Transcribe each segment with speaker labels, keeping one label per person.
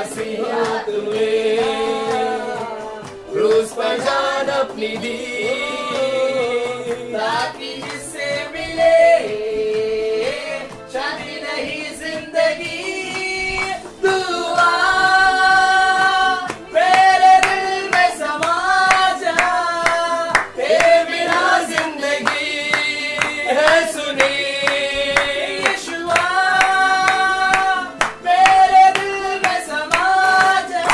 Speaker 1: मसीहा तुम्हें क्रूस पर जान अपनी दी, ताकि जिससे मिले शांति नहीं जिंदगी। दुआ मेरे दिल में समा जा, तेरे बिना जिंदगी है सुनी। यीशुआ मेरे दिल में समा जा,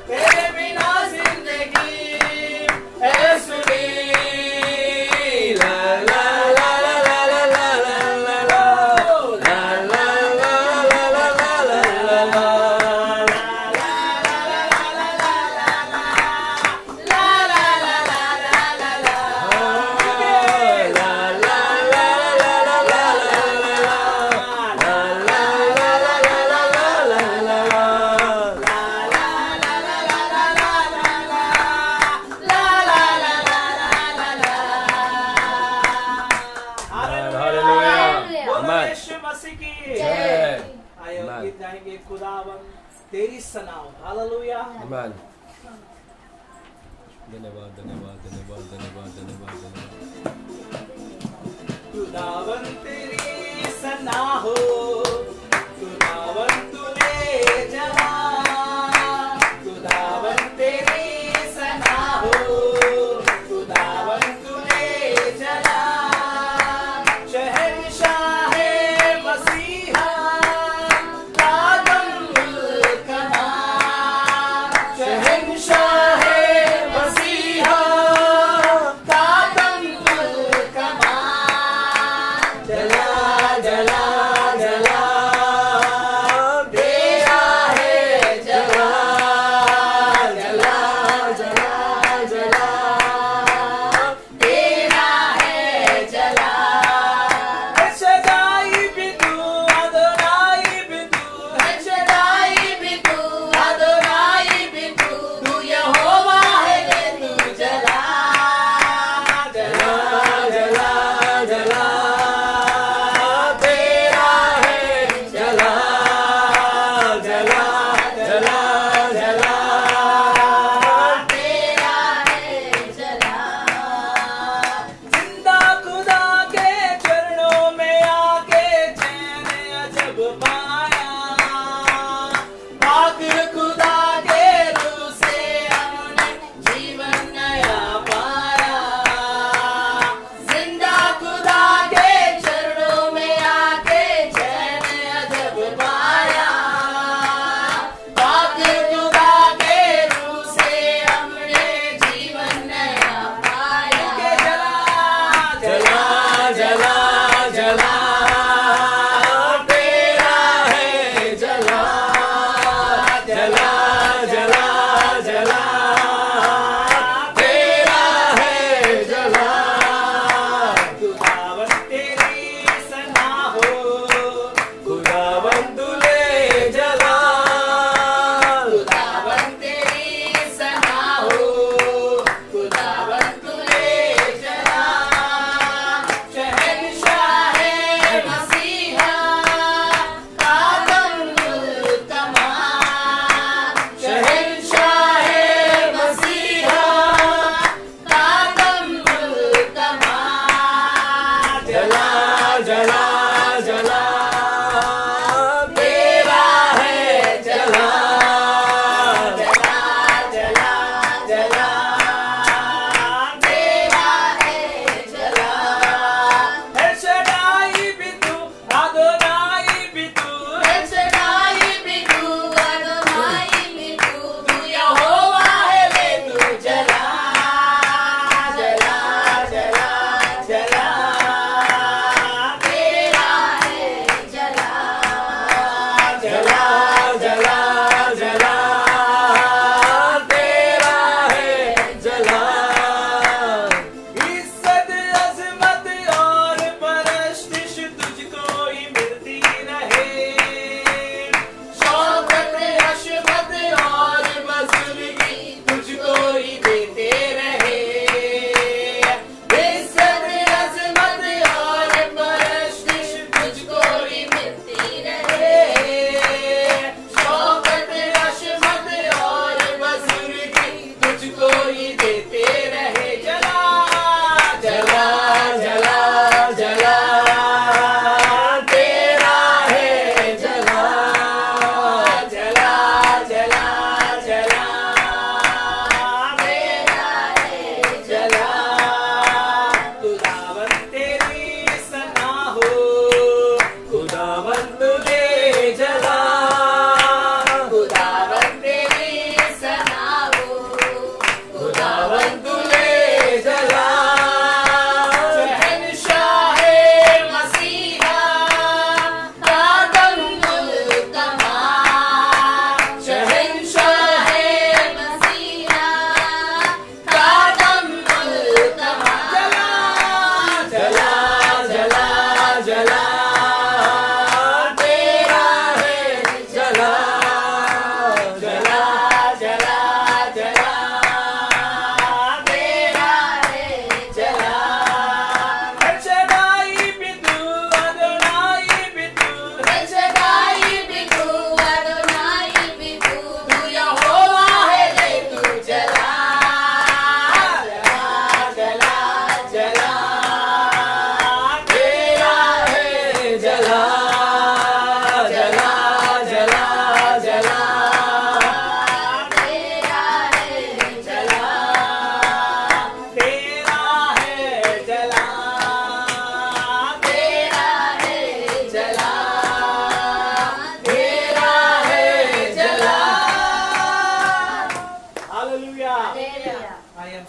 Speaker 1: तेरे बिना जिंदगी है सुनी। ला ला ला ला ला ला ला ला ला ला गीत गाएंगे खुदावन तेरी सनाओ। हालेलुया।
Speaker 2: आमीन। धन्यवाद धन्यवाद धन्यवाद धन्यवाद धन्यवाद धन्यवाद।
Speaker 1: खुदावन तेरी सना हो, खुदावन तूने जला, खुदावन तेरी सना हो, खुदावन तूने जला। शहंशाह मसीहा कादम मुल्कना, शहंशाह मसीहा कादम मुल्कना। जला जला जला तेरा है जला, जला जला जला तेरा है जला। शदाई भी तू, अदोनाई भी तू, शदाई भी तू, अदोनाई भी तू, तू यहोवा है तू जला, जला जला जला तेरा है जला, जला जला जला तेरा है जला। जिंदा खुदा के चरणों में आके चैन अजब पाया, पाक खुदा के रूह से हमने जीवन नया पाया। जिंदा खुदा के चरणों में आके चैन अजब पाया, पाक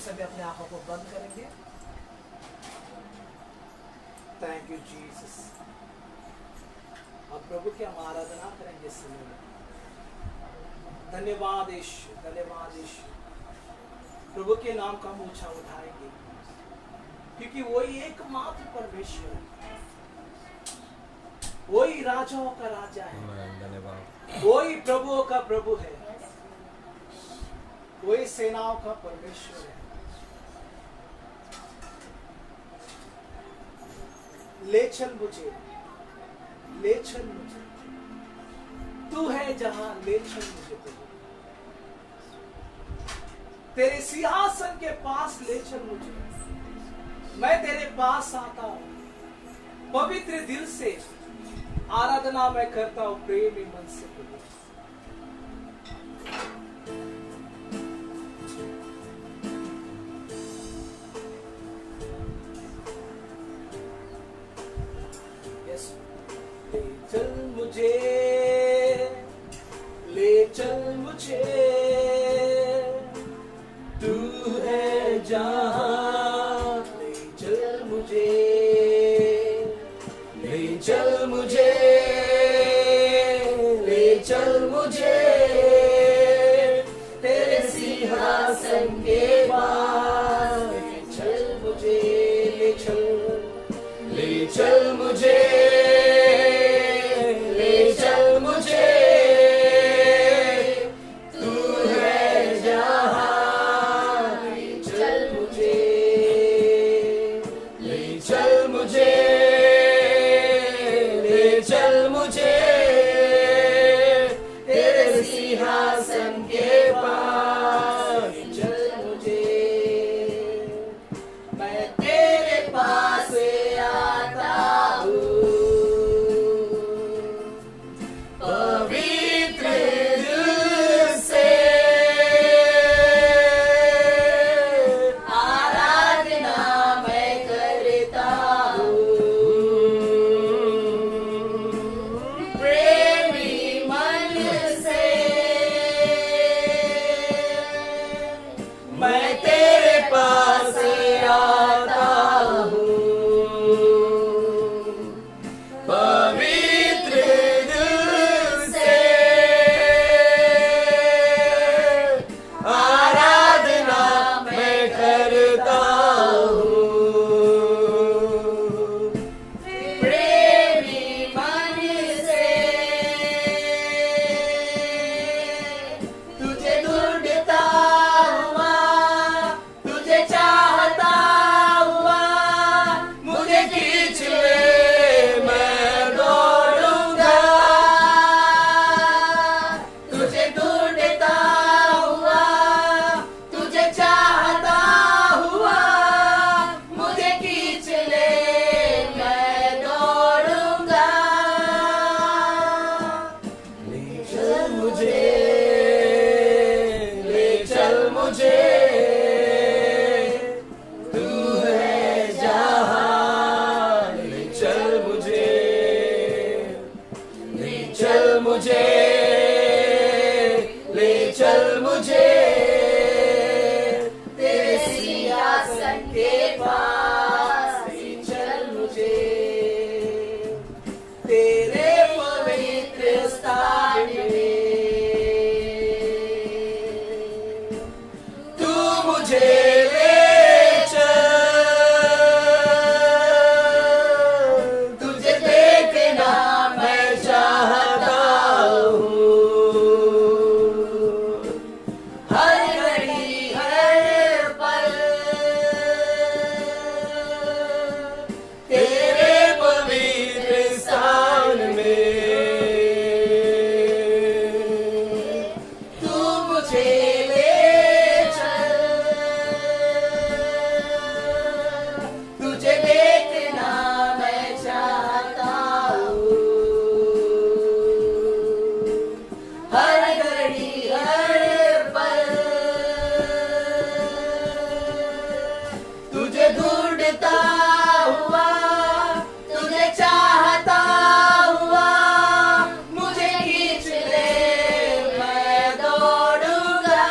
Speaker 1: सभी अपने आंखों को बंद करेंगे। Thank you Jesus. अब प्रभु की हम आराधना करेंगे इस समय में। धन्यवाद यीशु, धन्यवाद यीशु। प्रभु के नाम का हम ऊंचा उठाएंगे क्योंकि वही एकमात्र परमेश्वर है, वही राजाओं का राजा है,
Speaker 2: धन्यवाद।
Speaker 1: वही प्रभुओं का प्रभु है, वही सेनाओं का परमेश्वर है। ले चल मुझे, ले चल मुझे, तू है जहां, ले चल मुझे प्रभु। तेरे सिंहासन के पास ले चल मुझे, मैं तेरे पास आता हूं। पवित्र दिल से आराधना मैं करता हूं, प्रेमी मन से प्रभु। ले चल मुझे, ले चल मुझे, तू है जहां, ले चल मुझे, ले चल मुझे, ले चल मुझे, तेरे सिंहासन के पास ले चल मुझे, ले चल, ले चल मुझे, ले चल मुझे, तू है जहां, ले चल मुझे, ले चल मुझे, ले चल मुझे, तेरे सिंहासन के पास ले चल मुझे, मैं तेरे पास आता हूँ। पवित्र दिल से आराधना मैं करता हूँ, प्रेमी मन से मैं तेरे पास आता हूँ। पवित्र दिल से आराधना मैं करता हूँ, प्रेमी मन से तुझे ढूंढता हुआ, तुझे चाहता हुआ, मुझे खींच ले मैं दौड़ूंगा। तुझे ढूंढता हुआ, तुझे चाहता हुआ, मुझे खींच ले मैं दौड़ूंगा। ले चल मुझे, ले चल मुझे, तू है जहां, ले चल मुझे, ले चल मुझे, ले चल मुझे, तेरे सिंहासन के पास ले चल मुझे, तेरे पवित्र स्थान में तू मुझे ले चल, तुझे देखना मैं चाहता हूँ, हर घड़ी हर पल तेरे पवित्र स्थान में तू मुझे ले चल, तुझे देखना मैं चाहता हूँ, हर घड़ी हर पल तुझे ढूंढता हुआ, तुझे चाहता हुआ, मुझे खींच ले मैं दौड़ूंगा।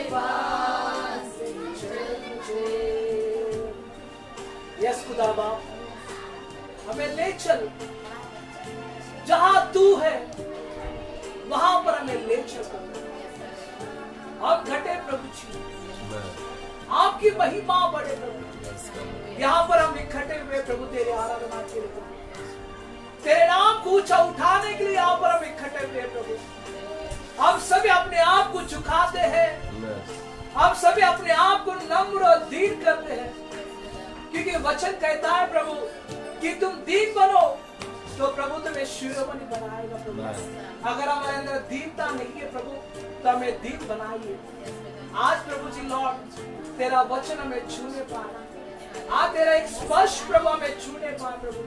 Speaker 1: पास चल। यस खुदा बाप, हमें ले चल, जहां तू है वहां पर हमें ले चल। हम घटे प्रभु जी, आपकी महिमा बढ़े प्रभु। यहाँ पर हम इकट्ठे हुए प्रभु तेरे आराधना के लिए, तेरे नाम को ऊंचा उठाने के लिए यहाँ पर हम इकट्ठे हुए प्रभु। हम सभी अपने आप को झुकाते हैं, हम सभी अपने आप को नम्र और दीन करते हैं, क्योंकि वचन कहता है प्रभु कि तुम दीन बनो तो प्रभु तुम्हें शिरोमणि बनाएगा प्रभु। अगर हमारे अंदर दीनता नहीं है प्रभु तो हमें दीन बनाइए। आज प्रभु जी लॉर्ड तेरा वचन हमें छूने पाए, आज तेरा एक स्पर्श प्रभु हमें छूने पाए प्रभु।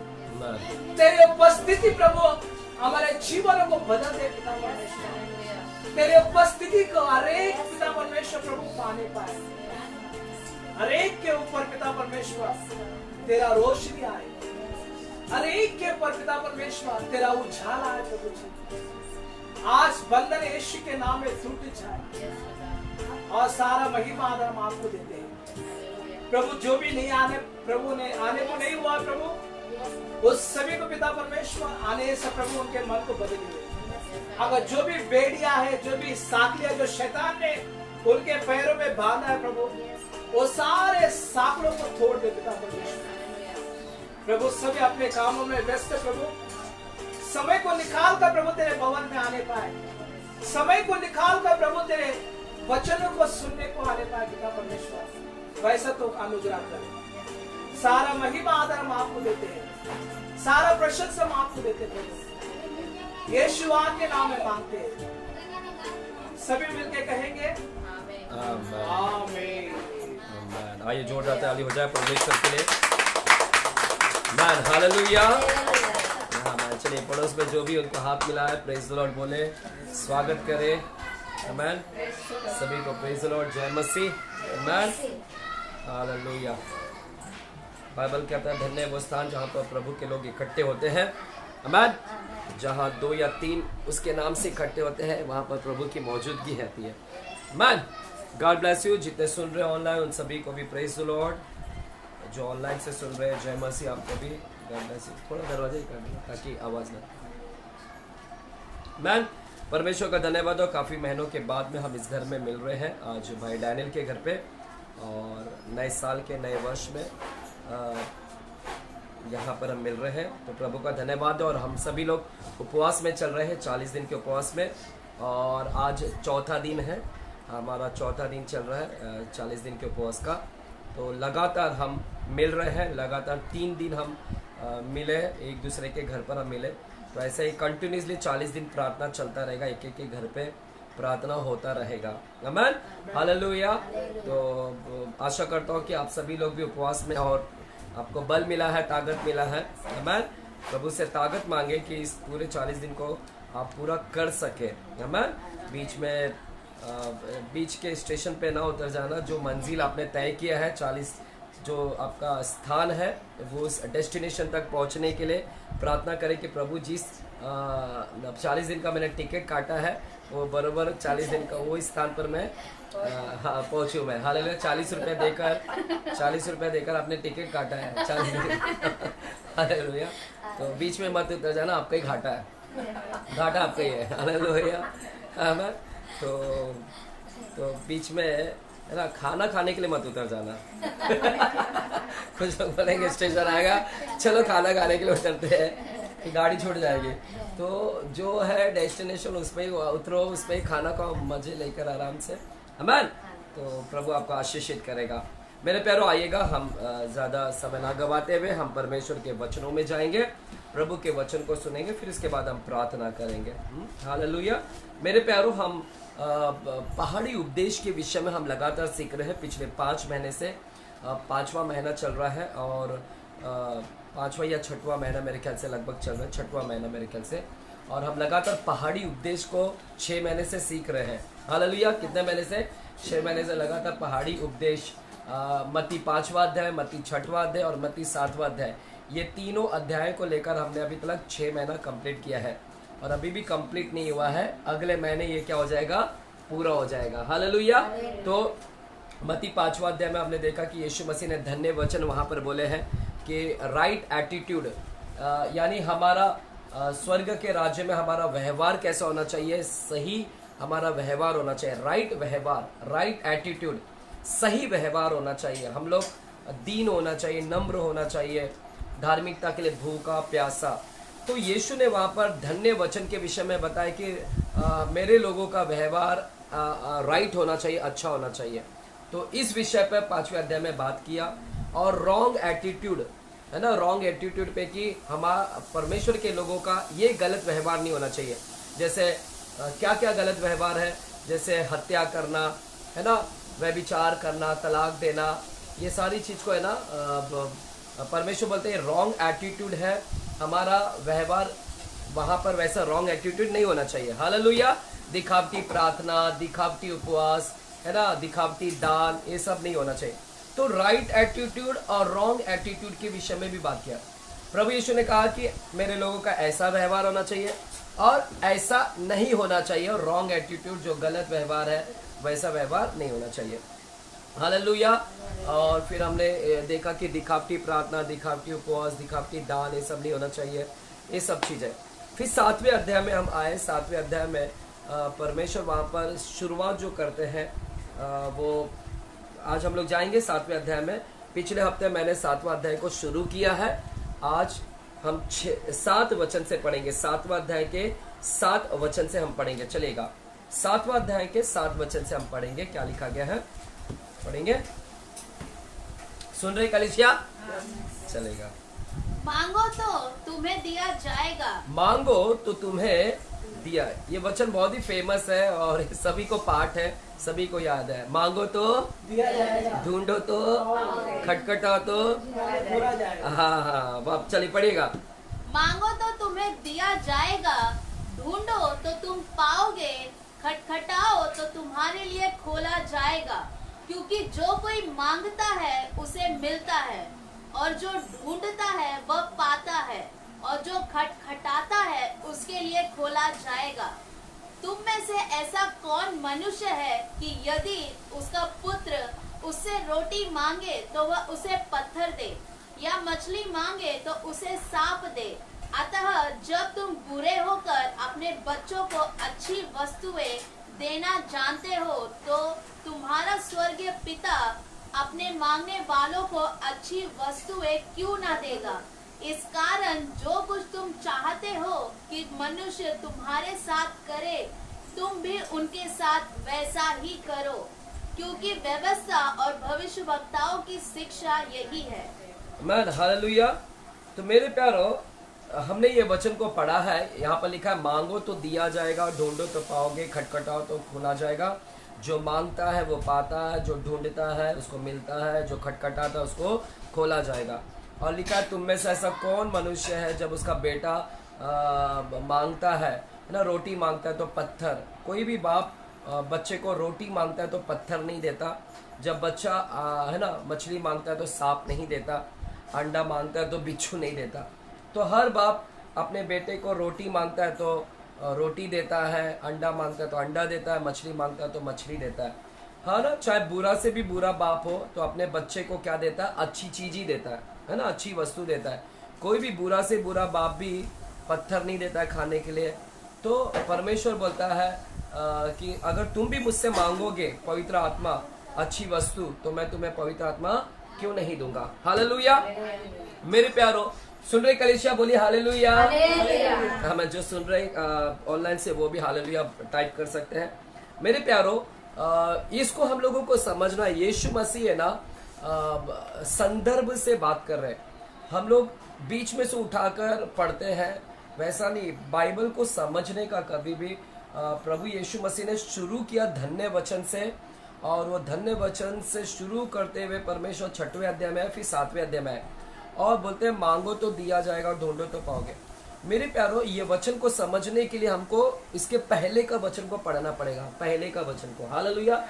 Speaker 1: तेरी उपस्थिति प्रभु हमारे जीवनों को बदल दे पिता परमेश्वर। तेरी उपस्थिति को हरेक पिता परमेश्वर प्रभु पाने पाए, हरेक के ऊपर पिता परमेश्वर तेरा रोशनी आए, हरेक के ऊपर पिता परमेश्वर तेरा उजाला आए प्रभु जी। आज बंधन यीशु के नाम में टूट जाए और सारा महिमा आदर हम आपको देते हैं प्रभु। जो भी नहीं आने प्रभु ने आने को नहीं हुआ प्रभु, उस सभी को पिता परमेश्वर आने से प्रभु उनके मन को बदलिए। अगर जो भी बेड़िया है, जो भी साकलियां जो शैतान ने उनके पैरों में बांधा है प्रभु, वो सारे साकलों को तोड़ दे पिता परमेश्वर। प्रभु सभी अपने कामों में व्यस्त प्रभु, समय को निकाल कर प्रभु तेरे भवन में आने पाए, समय को निकाल कर प्रभु तेरे वचनों को सुनने को आने पाए पिता परमेश्वर। वैसा तो अनुग्रह करें। सारा महिमा आदर हम आपको देते हैं, सारा प्रशंसा हम आपको देते हैं प्रभु। यीशु के नाम में मांगते हैं, सभी मिलके कहेंगे आमीन।
Speaker 2: आइए जोरदार ताली हो जाए परमेश्वर के लिए। Man hallelujah. चलिए पड़ोस में जो भी उनको हाथ मिला है प्रेज द लॉर्ड बोले, स्वागत करें। आमेन। सभी को प्रेज द लॉर्ड, जय मसीह। Amen hallelujah. बाइबल कहता है धन्य है वो स्थान जहाँ पर प्रभु के लोग इकट्ठे होते हैं। आमेन। जहाँ 2 या 3 उसके नाम से इकट्ठे होते हैं वहाँ पर प्रभु की मौजूदगी रहती है। आमेन। God bless you. जितने सुन रहे हैं ऑनलाइन उन सभी को भी प्रेज द लॉर्ड, जो ऑनलाइन से सुन रहे हैं जय मसीह आपको भी। God bless you. थोड़ा दरवाजा ही कर दिया ताकि आवाज़ ना। मैन परमेश्वर का धन्यवाद। और काफ़ी महीनों के बाद में हम इस घर में मिल रहे हैं आज भाई डैनियल के घर पे, और नए साल के नए वर्ष में यहाँ पर हम मिल रहे हैं। तो प्रभु का धन्यवाद। और हम सभी लोग उपवास में चल रहे हैं, 40 दिन के उपवास में, और आज चौथा दिन है, हमारा चौथा दिन चल रहा है 40 दिन के उपवास का। तो लगातार हम मिल रहे हैं, लगातार 3 दिन हम मिले, एक दूसरे के घर पर हम मिले। तो ऐसे ही कंटिन्यूसली 40 दिन प्रार्थना चलता रहेगा, एक एक के घर पे प्रार्थना होता रहेगा। Amen hallelujah. तो आशा करता हूँ कि आप सभी लोग भी उपवास में और आपको बल मिला है, ताकत मिला है। आमेन। प्रभु से ताकत मांगे कि इस पूरे 40 दिन को आप पूरा कर सके। आमेन। बीच के स्टेशन पे ना उतर जाना। जो मंजिल आपने तय किया है, 40 जो आपका स्थान है, वो उस डेस्टिनेशन तक पहुंचने के लिए प्रार्थना करें कि प्रभु जिस 40 दिन का मैंने टिकट काटा है वो बराबर 40 दिन का वो स्थान पर मैं पहुंचूँ मैं। हालेलुया। 40 रुपये देकर आपने टिकट काटा है 40 दिन। हालेलुया। तो बीच में मत उतर जाना, आपका ही घाटा है, घाटा आपका ही है। हालेलुया। आमेन। तो बीच में है ना, खाना खाने के लिए मत उतर जाना। कुछ लोग बोलेंगे स्टेशन आएगा चलो खाना खाने के लिए उतरते हैं कि गाड़ी छूट जाएगी। तो जो है डेस्टिनेशन उस पर ही उतरो, उस पर ही खाना खाओ, मजे लेकर आराम से। आमेन। तो प्रभु आपको आशीषित करेगा। मेरे प्यारों आइएगा, हम ज़्यादा समय ना गवाते हुए हम परमेश्वर के वचनों में जाएंगे, प्रभु के वचन को सुनेंगे, फिर इसके बाद हम प्रार्थना करेंगे। हालेलुया। मेरे प्यारों हम पहाड़ी उपदेश के विषय में हम लगातार सीख रहे हैं। पिछले 5 महीने से 5वां महीना चल रहा है, और 5वां या 6वां महीना मेरे ख्याल से लगभग चल रहा है, 6वां महीना मेरे ख्याल से। और हम लगातार पहाड़ी उपदेश को 6 महीने से सीख रहे हैं। हालेलुया। कितने महीने से? 6 महीने से लगातार पहाड़ी उपदेश। मत्ती 5वां अध्याय, मत्ती 6वां अध्याय और मत्ती 7वां अध्याय, ये तीनों अध्यायों को लेकर हमने अभी तक 6 महीना कंप्लीट किया है, और अभी भी कंप्लीट नहीं हुआ है। अगले महीने ये क्या हो जाएगा? पूरा हो जाएगा। हालेलुया। तो मत्ती 5वां अध्याय में हमने देखा कि यीशु मसीह ने धन्य वचन वहां पर बोले हैं कि राइट एटीट्यूड, यानी हमारा स्वर्ग के राज्य में हमारा व्यवहार कैसा होना चाहिए, सही हमारा व्यवहार होना चाहिए, राइट व्यवहार, राइट एटीट्यूड, सही व्यवहार होना चाहिए। हम लोग दीन होना चाहिए, नम्र होना चाहिए, धार्मिकता के लिए भूखा प्यासा। तो यीशु ने वहाँ पर धन्य वचन के विषय में बताया कि मेरे लोगों का व्यवहार राइट होना चाहिए, अच्छा होना चाहिए। तो इस विषय पर 5वें अध्याय में बात किया। और रॉन्ग एटीट्यूड है ना, रॉन्ग एटीट्यूड पे कि हमारा परमेश्वर के लोगों का ये गलत व्यवहार नहीं होना चाहिए। जैसे क्या क्या गलत व्यवहार है, जैसे हत्या करना है ना, व्यभिचार करना, तलाक देना, ये सारी चीज को है ना परमेश्वर बोलते हैं रॉन्ग एटीट्यूड है। हमारा व्यवहार वहां पर वैसा रॉन्ग एटीट्यूड नहीं होना चाहिए। हालेलुया। दिखावटी प्रार्थना, दिखावटी उपवास है ना, दिखावटी दान, ये सब नहीं होना चाहिए। तो राइट एटीट्यूड और रॉन्ग एटीट्यूड के विषय में भी बात किया। प्रभु यीशु ने कहा कि मेरे लोगों का ऐसा व्यवहार होना चाहिए और ऐसा नहीं होना चाहिए, और रॉन्ग एटीट्यूड जो गलत व्यवहार है वैसा व्यवहार नहीं होना चाहिए। हालेलुया। और फिर हमने देखा कि दिखावटी प्रार्थना, दिखावटी उपवास, दिखावटी दान, ये सब नहीं होना चाहिए, ये सब चीजें। फिर 7वें अध्याय में हम आए। 7वें अध्याय में परमेश्वर वहाँ पर शुरुआत जो करते हैं वो आज हम लोग जाएंगे 7वें अध्याय में। पिछले हफ्ते मैंने 7वां अध्याय को शुरू किया है। आज हम 7 वचन से पढ़ेंगे। 7वां अध्याय के 7 वचन से हम पढ़ेंगे, चलेगा। 7वां अध्याय के 7 वचन से हम पढ़ेंगे। क्या लिखा गया है, पढ़ेंगे। सुन रहे कलीसिया? चलेगा।
Speaker 3: मांगो तो तुम्हें दिया जाएगा,
Speaker 2: मांगो तो तुम्हें दिया। ये वचन बहुत ही फेमस है और सभी को पाठ है, सभी को याद है। मांगो तो
Speaker 1: दिया जाएगा,
Speaker 2: ढूंढो तो खटखटाओ तो
Speaker 1: पूरा जाएगा।
Speaker 2: हाँ हाँ, अब चलिए पढ़िएगा।
Speaker 3: मांगो तो तुम्हें दिया जाएगा, ढूंढो तो तुम पाओगे, खटखटाओ तो तुम्हारे लिए खोला जाएगा। क्योंकि जो कोई मांगता है उसे मिलता है, और जो ढूंढता है वह पाता है, और जो खटखटाता है उसके लिए खोला जाएगा। तुम में से ऐसा कौन मनुष्य है कि यदि उसका पुत्र उससे रोटी मांगे तो वह उसे पत्थर दे, या मछली मांगे तो उसे सांप दे? अतः जब तुम बुरे होकर अपने बच्चों को अच्छी वस्तुएं देना जानते हो, तो तुम्हारा स्वर्गीय पिता अपने मांगने वालों को अच्छी वस्तुएं क्यों ना देगा। इस कारण जो कुछ तुम चाहते हो कि मनुष्य तुम्हारे साथ करे, तुम भी उनके साथ वैसा ही करो, क्योंकि व्यवस्था और भविष्यवक्ताओं की शिक्षा यही है।
Speaker 2: आमीन, हालेलुया। तो मेरे प्यारो, हमने ये वचन को पढ़ा है। यहाँ पर लिखा है मांगो तो दिया जाएगा, ढूंढो तो पाओगे, खटखटाओ तो खोला जाएगा। जो मांगता है वो पाता है, जो ढूंढता है उसको मिलता है, जो खटखटाता है उसको खोला जाएगा। और लिखा है तुम में से ऐसा कौन मनुष्य है जब उसका बेटा मांगता है ना, रोटी मांगता है तो पत्थर। कोई भी बाप बच्चे को रोटी मांगता है तो पत्थर नहीं देता। जब बच्चा है ना मछली मांगता है तो सांप नहीं देता, अंडा मांगता है तो बिच्छू नहीं देता। तो हर बाप अपने बेटे को रोटी मांगता है तो रोटी देता है, अंडा मांगता है तो अंडा देता है, मछली मांगता है तो मछली देता है। हाँ ना, चाहे बुरा से भी बुरा बाप हो तो अपने बच्चे को क्या देता है, अच्छी चीज ही देता है ना, अच्छी वस्तु देता है। कोई भी बुरा से बुरा बाप भी पत्थर नहीं देता है खाने के लिए। तो परमेश्वर बोलता है कि अगर तुम भी मुझसे मांगोगे पवित्र आत्मा, अच्छी वस्तु, तो मैं तुम्हें पवित्र आत्मा क्यों नहीं दूंगा। हालेलुया। मेरे प्यारो, सुन रहे कलीसिया, बोलिए हालेलुया। हमें जो सुन रहे ऑनलाइन से वो भी हालेलुया टाइप कर सकते हैं। मेरे प्यारो, इसको हम लोगों को समझना, यीशु मसीह है ना संदर्भ से बात कर रहे हैं। हम लोग बीच में से उठाकर पढ़ते हैं, वैसा नहीं। बाइबल को समझने का कभी भी प्रभु यीशु मसीह ने शुरू किया धन्य वचन से, और वो धन्य वचन से शुरू करते हुए परमेश्वर 6वें अध्याय में है, फिर 7वें अध्याय में है, और बोलते हैं मांगो तो दिया जाएगा और ढूंढो तो पाओगे। मेरे प्यारो, ये वचन को समझने के लिए हमको इसके पहले का वचन को पढ़ना पड़ेगा, पहले का वचन को। हालेलुया।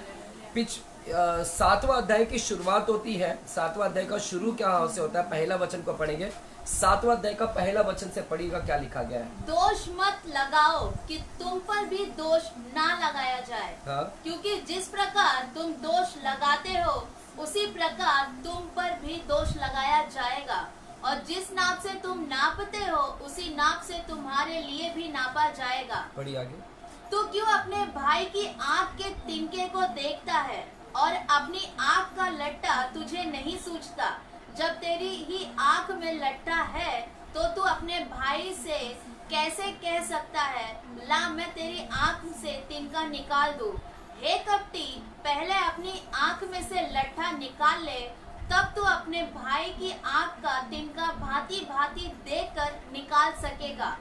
Speaker 2: 7वां अध्याय की शुरुआत होती है। 7वां अध्याय का शुरू क्या से होता है, पहला वचन को पढ़ेंगे। 7वां अध्याय का पहला वचन से पढ़िएगा, क्या लिखा गया है।
Speaker 3: दोष मत लगाओ कि तुम पर भी दोष ना लगाया जाए।
Speaker 2: हाँ,
Speaker 3: क्योंकि जिस प्रकार तुम दोष लगाते हो उसी प्रकार तुम पर भी दोष लगाया जाएगा, और जिस नाप से तुम नापते हो उसी नाप से तुम्हारे लिए भी नापा जाएगा।
Speaker 2: पढ़िए आगे।
Speaker 3: तू क्यों अपने भाई की आँख के तिनके को देखता है और अपनी आँख का लट्टा तुझे नहीं सूझता? जब तेरी ही आँख में लट्टा है तो तू अपने भाई से कैसे कह सकता है, ला मैं तेरी आँख से तिनका निकाल दूं? हे कपटी, पहले अपनी आँख में से लट्ठा निकाल ले, तब तू अपने भाई की आँख का तिनका भांति भांति देखकर निकाल सकेगा।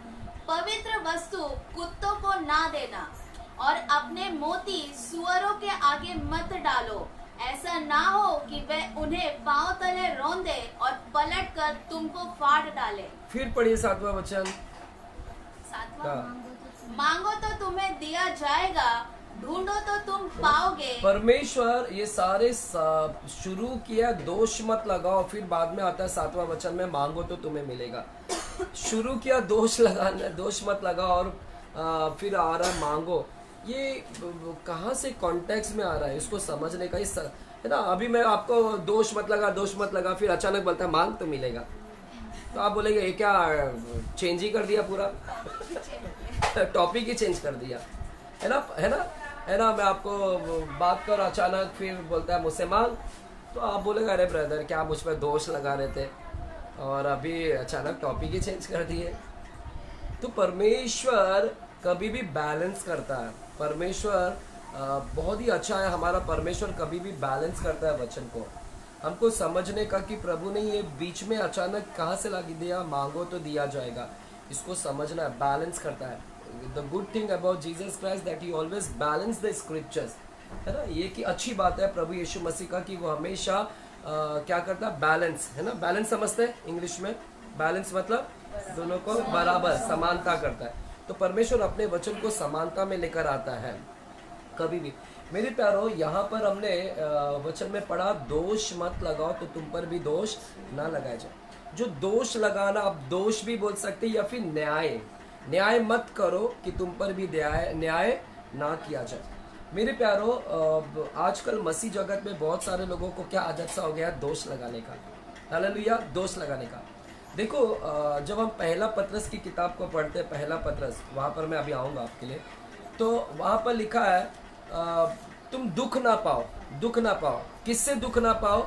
Speaker 3: पवित्र वस्तु कुत्तों को ना देना, और अपने मोती सुअरों के आगे मत डालो, ऐसा ना हो कि वह उन्हें पांव तले रौंदे और पलट कर तुमको फाड़ डाले।
Speaker 2: फिर पढ़िए 7वां वचन।
Speaker 3: सातवां,
Speaker 2: हाँ।
Speaker 3: मांगो तो तुम्हें दिया जाएगा, ढूंढो तो तुम पाओगे।
Speaker 2: परमेश्वर ये सारे शुरू किया, दोष मत लगाओ, फिर बाद में आता है 7वां वचन में, मांगो तो तुम्हें मिलेगा। शुरू किया दोष लगाना, दोष मत लगाओ, और फिर आ रहा है मांगो। ये कहाँ से कॉन्टेक्स्ट में आ रहा है, इसको समझने का है ना। अभी मैं आपको दोष मत लगा, दोष मत लगा, फिर अचानक बोलता है मांग तो मिलेगा, तो आप बोलेंगे ये क्या चेंज ही कर दिया, पूरा टॉपिक ही चेंज कर दिया, है ना, है ना, है ना। मैं आपको बात कर, अचानक फिर बोलता है मुझसे मांग, तो आप बोलेगा अरे ब्रदर क्या मुझ पर दोष लगा रहे थे, और अभी अचानक टॉपिक ही चेंज कर दिए। तो परमेश्वर कभी भी बैलेंस करता है। परमेश्वर बहुत ही अच्छा है हमारा परमेश्वर, कभी भी बैलेंस करता है वचन को। हमको समझने का कि प्रभु ने ये बीच में अचानक कहाँ से लगा दिया, मांगो तो दिया जाएगा, इसको समझना है, बैलेंस करता है। The good thing about Jesus Christ that he always balance the scriptures, है ना। ये की अच्छी बात है प्रभु यीशु मसीह का कि वो हमेशा क्या करता है, बैलेंस, है ना। बैलेंस समझते हैं इंग्लिश में, बैलेंस मतलब दोनों को बराबर समानता करता है। तो परमेश्वर अपने वचन को समानता में लेकर आता है कभी भी। मेरे प्यारो, यहाँ पर हमने वचन में पढ़ा, दोष मत लगाओ तो तुम पर भी दोष ना लगाया जाए। जो दोष लगाना, आप दोष भी बोल सकते या फिर न्याय, न्याय मत करो कि तुम पर भी न्याय ना किया जाए। मेरे प्यारो, आजकल मसीह जगत में बहुत सारे लोगों को क्या आदत सा हो गया, दोष लगाने का। हालेलुया, दोष लगाने का। देखो, जब हम पहला पत्रस की किताब को पढ़ते हैं, पहला पत्रस, वहाँ पर मैं अभी आऊँगा आपके लिए, तो वहाँ पर लिखा है तुम दुख ना पाओ, दुख ना पाओ। किससे दुख ना पाओ?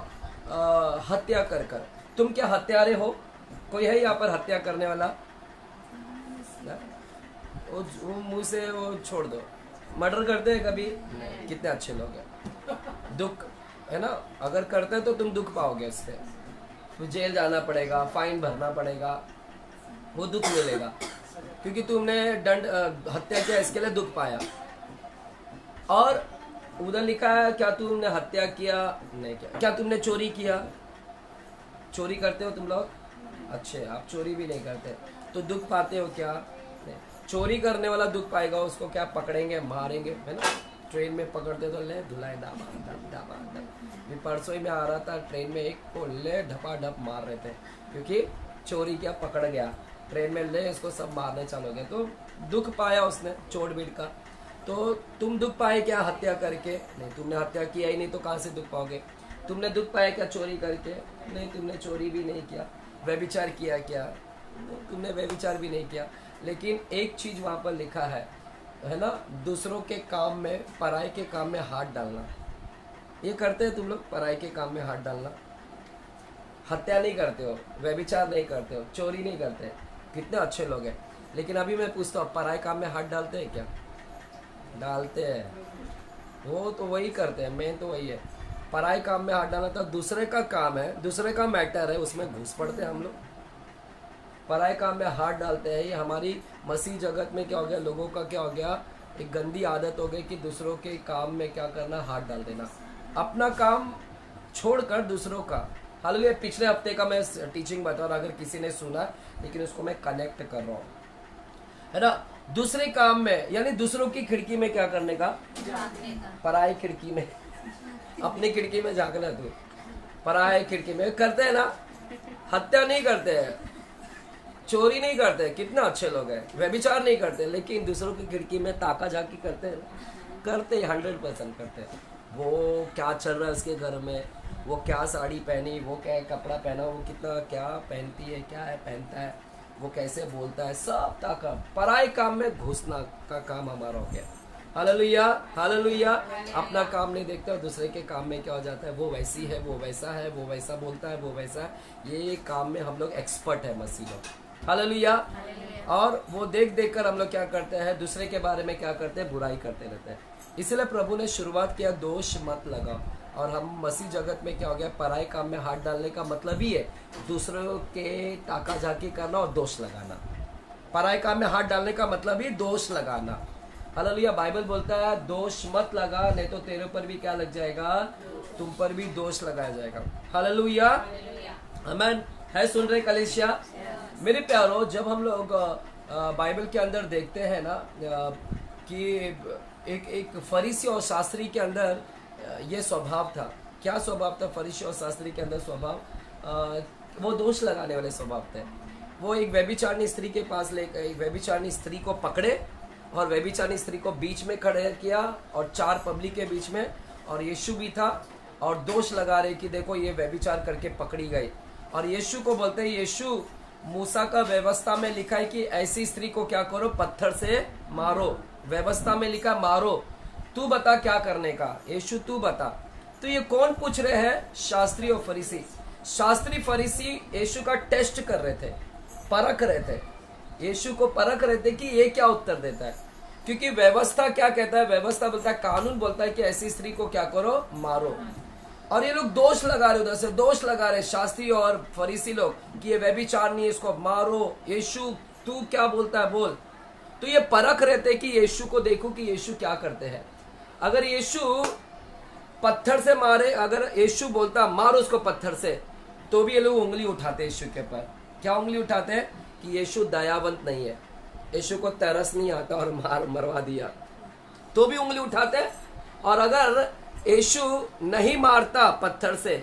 Speaker 2: हत्या कर कर। तुम क्या हत्यारे हो? कोई है यहाँ पर हत्या करने वाला? वो मुंह से वो छोड़ दो। मर्डर करते हैं कभी? नहीं। कितने अच्छे लोग हैं। दुख, है ना, अगर करते हैं तो तुम दुख पाओगे इससे, तो जेल जाना पड़ेगा, फाइन भरना पड़ेगा, वो दुख मिलेगा, क्योंकि तुमने हत्या किया, इसके लिए दुख पाया। और उधर लिखा है, क्या तुमने हत्या किया? नहीं किया। क्या तुमने चोरी किया? चोरी करते हो तुम लोग? अच्छे, आप चोरी भी नहीं करते, तो दुख पाते हो क्या? नहीं। चोरी करने वाला दुख पाएगा, उसको क्या पकड़ेंगे, मारेंगे, है ना। ट्रेन में पकड़ते तो ले धुलाई डाबा। मैं परसों ही में आ रहा था ट्रेन में, एक को ले ढपा ढप मार रहे थे, क्योंकि चोरी किया, पकड़ गया ट्रेन में, ले इसको सब मारने चलो गए, तो दुख पाया उसने चोट बीट का। तो तुम दुख पाए क्या हत्या करके? नहीं, तुमने हत्या किया ही नहीं, तो कहाँ से दुख पाओगे? तुमने दुख पाया क्या चोरी करके? नहीं, तुमने चोरी भी नहीं किया। व्यभिचार किया क्या? तुमने व्यभिचार भी नहीं किया। लेकिन एक चीज वहां पर लिखा है ना, दूसरों के काम में, पराई के काम में हाथ डालना। ये करते हैं तुम लोग? पराई के काम में हाथ डालना। हत्या नहीं करते हो, व्यभिचार नहीं करते हो, चोरी नहीं करते, कितने अच्छे लोग हैं। लेकिन अभी मैं पूछता हूँ, पराई काम में हाथ डालते हैं क्या? डालते हैं। वो तो वही करते हैं, मेन तो वही है। पराई काम में हाथ डालना तो दूसरे का काम है, दूसरे का मैटर है, उसमें घुस पड़ते हैं हम लोग। पराई काम में हाथ डालते हैं। ये हमारी मसीह जगत में क्या हो गया, लोगों का क्या हो गया, एक गंदी आदत हो गई कि दूसरों के काम में क्या करना, हाथ डाल देना, अपना काम छोड़कर दूसरों का। हालांकि पिछले हफ्ते का मैं टीचिंग बता रहा, अगर किसी ने सुना, लेकिन उसको मैं कनेक्ट कर रहा हूँ, है ना। दूसरे काम में, यानी दूसरों की खिड़की में क्या करने का, पराई खिड़की में, अपनी खिड़की में झांकना। तू पराई खिड़की में करते हैं ना, हत्या नहीं करते हैं, चोरी नहीं करते, कितना अच्छे लोग हैं, व्यभिचार नहीं करते, लेकिन दूसरों की खिड़की में ताका झाकी करते हैं, करते 100% करते हैं। वो क्या चल रहा है उसके घर में, वो क्या साड़ी पहनी, वो क्या कपड़ा पहना, वो कितना क्या पहनती है, क्या है पहनता है, वो कैसे बोलता है, सब ताका। पराये काम में घुसना का काम हमारा हो गया। Hallelujah hallelujah. अपना काम नहीं देखते और दूसरे के काम में क्या हो जाता है, वो वैसी है, वो वैसा है, वो वैसा बोलता है, वो वैसा है। ये काम में हम लोग एक्सपर्ट है मसीह लोग। हालेलुया। और वो देख देख कर हम लोग क्या करते हैं, दूसरे के बारे में क्या करते हैं, बुराई करते रहते हैं। इसलिए प्रभु ने शुरुआत किया, दोष मत लगाओ। और हम मसीह जगत में क्या हो गया, पराये काम में हाथ डालने का मतलब ही है दूसरों के ताका झाकी करना और दोष लगाना। पराये काम में हाथ डालने का मतलब ही दोष लगाना। हालेलुया। बाइबल बोलता है दोष मत लगा, नहीं तो तेरे पर भी क्या लग जाएगा, तुम पर भी दोष लगाया जाएगा। हालेलुया आमीन। है सुन रहे कलीसिया? मेरे प्यारो, जब हम लोग बाइबल के अंदर देखते हैं ना कि एक फरीसी और शास्त्री के अंदर ये स्वभाव था। क्या स्वभाव था फरीसी और शास्त्री के अंदर स्वभाव? वो दोष लगाने वाले स्वभाव थे। वो एक व्यभिचारिणी स्त्री के पास लेकर एक व्यभिचारिणी स्त्री को पकड़े और व्यभिचारिणी स्त्री को बीच में खड़े किया और 4 पब्लिक के बीच में, और यीशु भी था, और दोष लगा रहे कि देखो ये व्यभिचार करके पकड़ी गई। और यीशु को बोलते हैं, यीशु मूसा का व्यवस्था में लिखा है कि ऐसी स्त्री को क्या करो, पत्थर से मारो। व्यवस्था में लिखा मारो, तू बता क्या करने का, यीशु तू बता। तो ये कौन पूछ रहे हैं? शास्त्री और फरीसी। शास्त्री फरीसी यीशु का टेस्ट कर रहे थे, परख रहे थे, यीशु को परख रहे थे कि ये क्या उत्तर देता है। क्योंकि व्यवस्था क्या कहता है, व्यवस्था बोलता है, कानून बोलता है कि ऐसी स्त्री को क्या करो, मारो। और ये लोग दोष लगा रहे, उधर से दोष लगा रहे शास्त्री और फरीसी लोग कि ये व्यभिचार नहीं है, इसको मारो। यीशु तू क्या बोलता है बोल। तो ये परख रहे थे कि यीशु को देखो कि यीशु क्या करते हैं। अगर यीशु पत्थर से मारे, अगर यीशु बोलता मारो उसको पत्थर से, तो भी ये लोग उंगली उठाते यीशु के पर। क्या उंगली उठाते हैं? कि यीशु दयावंत नहीं है, यीशु को तरस नहीं आता और मरवा दिया, तो भी उंगली उठाते। और अगर यीशु नहीं मारता पत्थर से,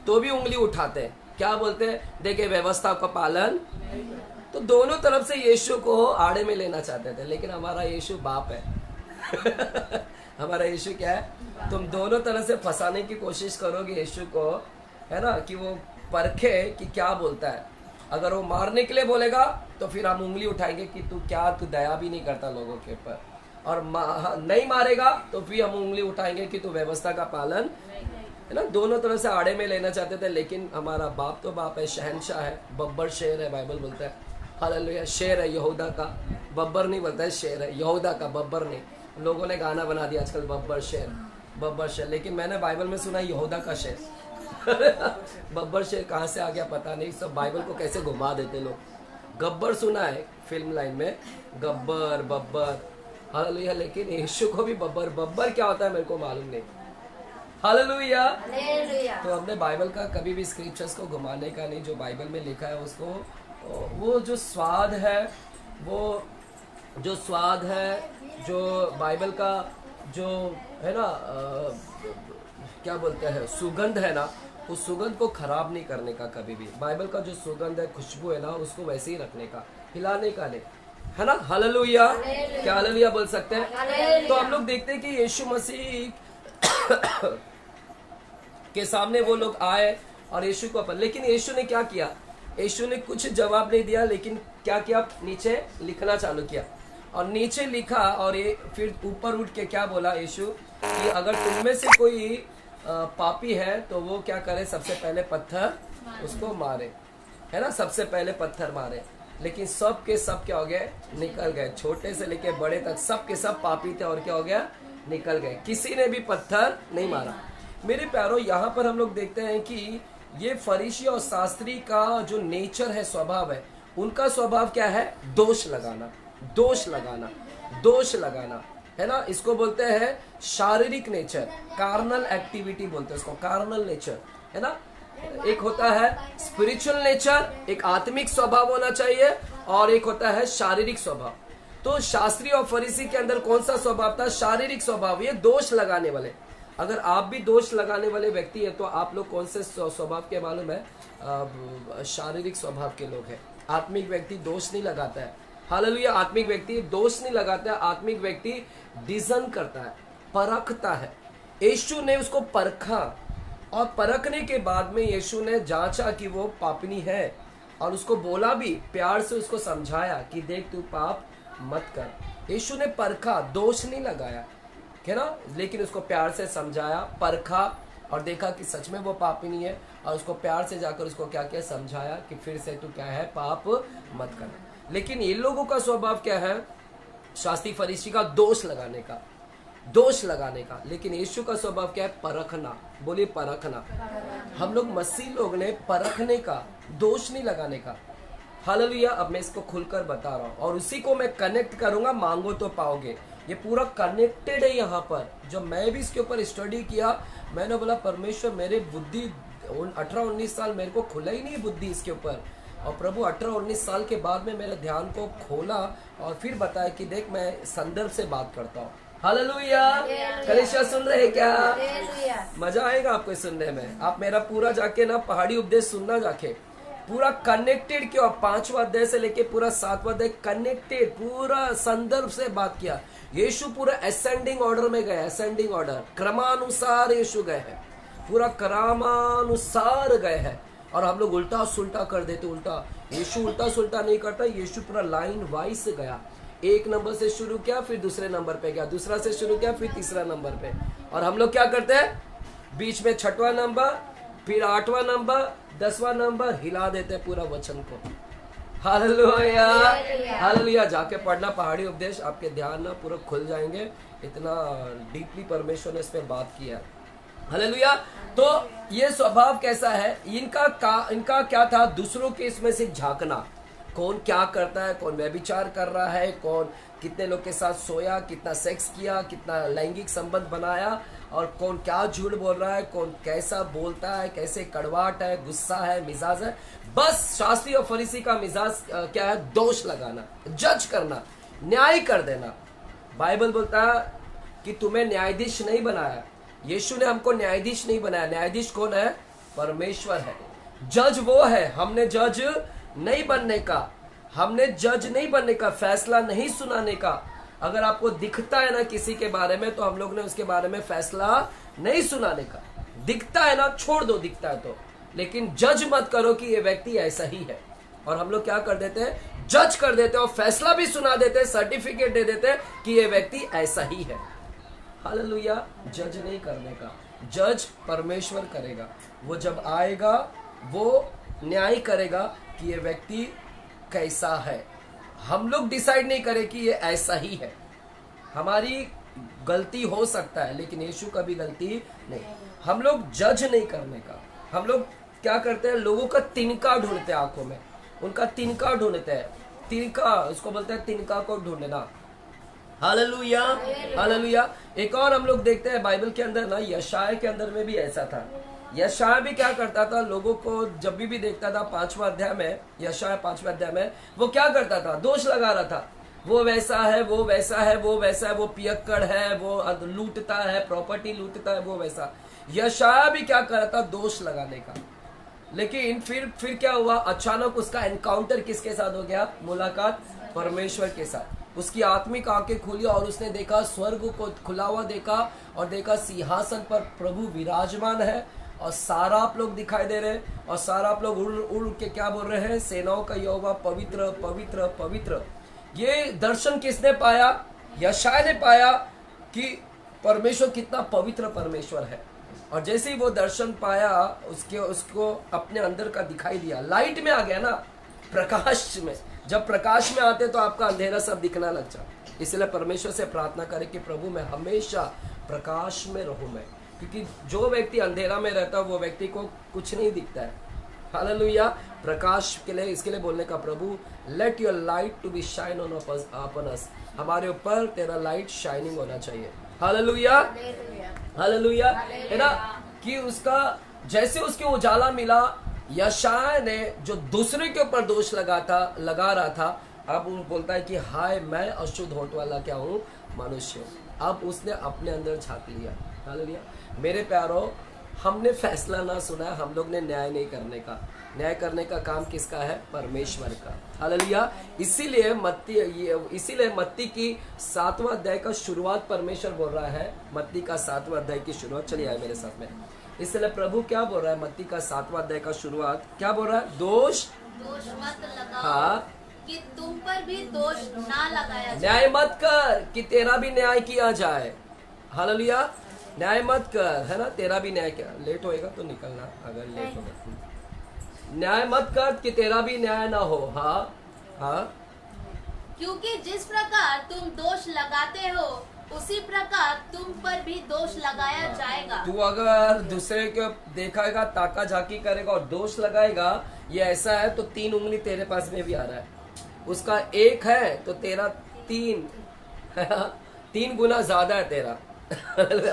Speaker 2: तो भी उंगली उठाते। क्या बोलते हैं? देखे व्यवस्था का पालन। तो दोनों तरफ से यीशु को आड़े में लेना चाहते थे, लेकिन हमारा यीशु बाप है। हमारा यीशु क्या है? तुम दोनों तरह से फंसाने की कोशिश करोगे यीशु को, है ना, कि वो परखे कि क्या बोलता है। अगर वो मारने के लिए बोलेगा तो फिर हम उंगली उठाएंगे कि तू क्या, तू दया भी नहीं करता लोगों के ऊपर। और नहीं मारेगा तो फिर हम उंगली उठाएंगे कि तू व्यवस्था का पालन, है ना। दोनों तरह से आड़े में लेना चाहते थे, लेकिन हमारा बाप तो बाप है, शहनशाह है, बब्बर शेर है, बाइबल बोलता है। हालेलुया। शेर है यहूदा का, बब्बर नहीं बोलता है, शेर है यहूदा का, बब्बर नहीं। लोगों ने गाना बना दिया आजकल, बब्बर शेर, बब्बर शेर, लेकिन मैंने बाइबल में सुना यहूदा का शेर। बब्बर शेर कहाँ से आ गया पता नहीं, सब बाइबल को कैसे घुमा देते लोग। गब्बर सुना है फिल्म लाइन में, गब्बर बब्बर, हालेलुया, लेकिन यीशु को भी बब्बर। बब्बर क्या होता है मेरे को मालूम नहीं। हालेलुया। तो हमने बाइबल का कभी भी स्क्रिप्चर्स को घुमाने का नहीं, जो बाइबल में लिखा है उसको, वो जो स्वाद है, वो जो स्वाद है, जो बाइबल का जो है ना, क्या बोलते हैं, सुगंध है ना, उस सुगंध को खराब नहीं करने का कभी भी। बाइबल का जो सुगंध है, खुशबू है ना, उसको वैसे ही रखने का, हिलाने का नहीं, है ना। हालेलुया। क्या हालेलुया बोल सकते हैं? तो हम लोग देखते हैं कि यीशु मसीह के सामने वो लोग आए और यीशु को लेकिन यीशु ने क्या किया? यीशु ने कुछ जवाब नहीं दिया, लेकिन क्या किया? नीचे लिखना चालू किया और नीचे लिखा। और ये फिर ऊपर उठ के क्या बोला यीशु कि अगर तुम में से कोई पापी है तो वो क्या करे, सबसे पहले पत्थर उसको मारे, है ना, सबसे पहले पत्थर मारे। लेकिन सब के सब क्या हो गए? निकल गए, छोटे से लेके बड़े तक सब के सब पापी थे और क्या हो गया? निकल गए, किसी ने भी पत्थर नहीं मारा। मेरे प्यारो, यहाँ पर हम लोग देखते हैं कि ये फरीसी और शास्त्री का जो नेचर है, स्वभाव है, उनका स्वभाव क्या है? दोष लगाना, दोष लगाना, दोष लगाना, है ना। इसको बोलते हैं शारीरिक नेचर, कार्नल एक्टिविटी बोलते हैं इसको, कार्नल नेचर, है ना। एक होता है स्पिरिचुअल नेचर, एक आत्मिक स्वभाव होना चाहिए, और एक होता है शारीरिक स्वभाव। तो शास्त्री और फरीसी के अंदर कौन सा स्वभाव था? शारीरिक स्वभाव, ये दोष लगाने वाले। अगर आप भी दोष लगाने वाले व्यक्ति है तो आप लोग कौन से स्वभाव के मालूम है? शारीरिक स्वभाव के लोग हैं। आत्मिक व्यक्ति दोष नहीं लगाता है। हालेलुया। आत्मिक व्यक्ति दोष नहीं लगाता है, आत्मिक व्यक्ति डिजन करता है, परखता है। यीशु ने उसको परखा और परखने के बाद में यीशु ने जांचा कि वो पापनी है और उसको बोला भी, प्यार से उसको समझाया कि देख तू पाप मत कर। यीशु ने परखा, दोष नहीं लगाया, है ना, लेकिन उसको प्यार से समझाया, परखा और देखा कि सच में वो पापिनी है और उसको प्यार से जाकर उसको क्या क्या समझाया कि फिर से तू क्या है, पाप मत कर। लेकिन ये लोगों का स्वभाव क्या है, शास्त्री फरीसी का दोष लगाने का, दोष लगाने का। लेकिन यीशु का स्वभाव क्या है, परखना। बोलिए परखना। हम लोग मसीह लोग ने परखने का, दोष नहीं लगाने का। हालेलुया। अब मैं इसको खुलकर बता रहा हूँ और उसी को मैं कनेक्ट करूंगा, मांगो तो पाओगे। ये पूरा कनेक्टेड है यहाँ पर। जब मैं भी इसके ऊपर स्टडी किया, मैंने बोला परमेश्वर मेरे बुद्धि 18-19 साल मेरे को खुला ही नहीं बुद्धि इसके ऊपर, और प्रभु 18-19 साल के बाद में मेरे ध्यान को खोला और फिर बताया कि देख मैं संदर्भ से बात करता हूँ। हालेलुया। कलीसिया सुन रहे हैं क्या? मजा आएगा आपको सुनने में। आप मेरा पूरा जाके ना पहाड़ी उपदेश सुनना, जाके पूरा कनेक्टेड किया। 5वां अध्याय से लेके पूरा 7वां अध्याय कनेक्टेड, पूरा संदर्भ से बात किया। यीशु पूरा असेंडिंग ऑर्डर में गए, असेंडिंग ऑर्डर, क्रमानुसार यीशु गए हैं, पूरा क्रमानुसार गए हैं। और हम लोग उल्टा सुल्टा कर देते, उल्टा। यीशु उल्टा सुल्टा नहीं करता, यीशु पूरा लाइन वाइज गया। 1 नंबर से शुरू किया, फिर दूसरे नंबर पे गया, दूसरा से शुरू किया, फिर तीसरा नंबर पे। और हम लोग क्या करते हैं, बीच में 6वां नंबर, फिर 8वां नंबर, 10वां नंबर हिला देते पूरा वचन को। Hallelujah, hallelujah. जाके पढ़ना पहाड़ी उपदेश, आपके ध्यान ना पूरा खुल जाएंगे। इतना डीपली परमेश्वर ने इस पे बात किया। हालेलुया। तो ये स्वभाव कैसा है इनका क्या था, दूसरों के इसमें से झांकना। कौन क्या करता है, कौन व्यभिचार कर रहा है, कौन कितने लोग के साथ सोया, कितना सेक्स किया, कितना लैंगिक संबंध बनाया, और कौन क्या झूठ बोल रहा है, कौन कैसा बोलता है, कैसे कड़वाहट है, गुस्सा है, मिजाज है। बस शास्त्री और फरीसी का मिजाज क्या है, दोष लगाना, जज करना, न्याय कर देना। बाइबल बोलता है कि तुम्हें न्यायाधीश नहीं बनाया। यीशु ने हमको न्यायाधीश नहीं बनाया। न्यायाधीश कौन है, परमेश्वर है। जज वो है, हमने जज नहीं बनने का, हमने जज नहीं बनने का, फैसला नहीं सुनाने का। अगर आपको दिखता है ना किसी के बारे में, तो हम लोग ने उसके बारे में फैसला नहीं सुनाने का। दिखता है ना, छोड़ दो दिखता है तो, लेकिन जज मत करो कि ये व्यक्ति ऐसा ही है। और हम लोग क्या कर देते हैं, जज कर देते हैं और फैसला भी सुना देते हैं, सर्टिफिकेट दे देते हैं कि ये व्यक्ति ऐसा ही है। हालेलुया। जज नहीं करने का, जज परमेश्वर करेगा। वो जब आएगा वो न्याय करेगा कि ये व्यक्ति कैसा है। हम लोग डिसाइड नहीं करें कि ये ऐसा ही है। हमारी गलती हो सकता है, लेकिन यीशु का भी गलती नहीं। हम लोग जज नहीं करने का। हम लोग क्या करते हैं, लोगों का तिनका ढूंढते हैं, आंखों में उनका तिनका ढूंढते हैं। तिनका, उसको बोलते हैं तिनका को ढूंढना। Hallelujah, hallelujah. एक और हम लोग देखते हैं बाइबल के अंदर ना, यशाया के अंदर में भी ऐसा था। यशाया भी क्या करता था, लोगों को जब भी देखता था 5वां अध्याय में, यशाया 5वें अध्याय में, वो क्या करता था, दोष लगा रहा था। वो वैसा है, वो वैसा है, वो वैसा है, वो पियक्कड़ है, वो लूटता है, प्रॉपर्टी लूटता है, वो वैसा। यशाया भी क्या कर रहा था, दोष लगाने का। लेकिन फिर क्या हुआ, अचानक उसका एनकाउंटर किसके साथ हो गया, मुलाकात परमेश्वर के साथ। उसकी आत्मिक आंखें खुली और उसने देखा, स्वर्ग को खुला हुआ देखा और देखा सिंहासन पर प्रभु विराजमान है और सारा आप लोग दिखाई दे रहे हैं। और सारा आप लोग उड़ के क्या बोल रहे हैं, सेनाओं का यहोवा पवित्र पवित्र पवित्र। ये दर्शन किसने पाया, यशाया ने पाया कि परमेश्वर कितना पवित्र परमेश्वर है। और जैसे ही वो दर्शन पाया, उसको अपने अंदर का दिखाई दिया, लाइट में आ गया ना, प्रकाश में। जब प्रकाश में आते तो आपका अंधेरा सब दिखना लग जाए। इसलिए परमेश्वर से प्रार्थना करें कि प्रभु मैं हमेशा प्रकाश में रहूं मैं, क्योंकि जो व्यक्ति अंधेरा में रहता है वो व्यक्ति को कुछ नहीं दिखता है। हालेलुया। प्रकाश के लिए, इसके लिए बोलने का, प्रभु let your light to be shine on upon us. हमारे ऊपर तेरा लाइट शाइनिंग होना चाहिए। Hallelujah, hallelujah. है ना, कि उसका जैसे उसके उजाला मिला, यशाया ने जो दूसरे के ऊपर दोष लगा रहा था, अब वो बोलता है कि हाय मैं अशुद्ध होंठ वाला क्या हूँ, मनुष्य। अब उसने अपने अंदर झांक लिया। हालेलुया। मेरे प्यारों, हमने फैसला ना सुना, हम लोग ने न्याय नहीं करने का। न्याय करने का काम किसका है? परमेश्वर का। हालेलुया। इसीलिए मत्ती की 7वां अध्याय का शुरुआत परमेश्वर बोल रहा है। मत्ती का 7वां अध्याय की शुरुआत, चलिए आए मेरे साथ में। इसलिए प्रभु क्या बोल रहा है? मत्ती का 7वां अध्याय का शुरुआत क्या बोल रहा है? दोष
Speaker 3: मत लगाओ,
Speaker 2: हाँ,
Speaker 3: कि तुम पर भी दोष ना लगाया जाए।
Speaker 2: न्याय मत कर कि तेरा भी न्याय किया जाए। हालेलुया। न्याय मत कर, है ना, तेरा भी न्याय किया। लेट होएगा तो निकलना, अगर लेट होगा। न्याय मत कर कि तेरा भी न्याय ना हो। हाँ हाँ,
Speaker 3: क्योंकि जिस प्रकार तुम दोष लगाते हो उसी प्रकार तुम पर भी दोष लगाया जाएगा।
Speaker 2: तू अगर दूसरे को देखाएगा, ताका झाकी करेगा और दोष लगाएगा, ये ऐसा है तो 3 उंगली तेरे पास में भी आ रहा है। उसका 1 है तो तेरा 3 गुना ज्यादा है तेरा।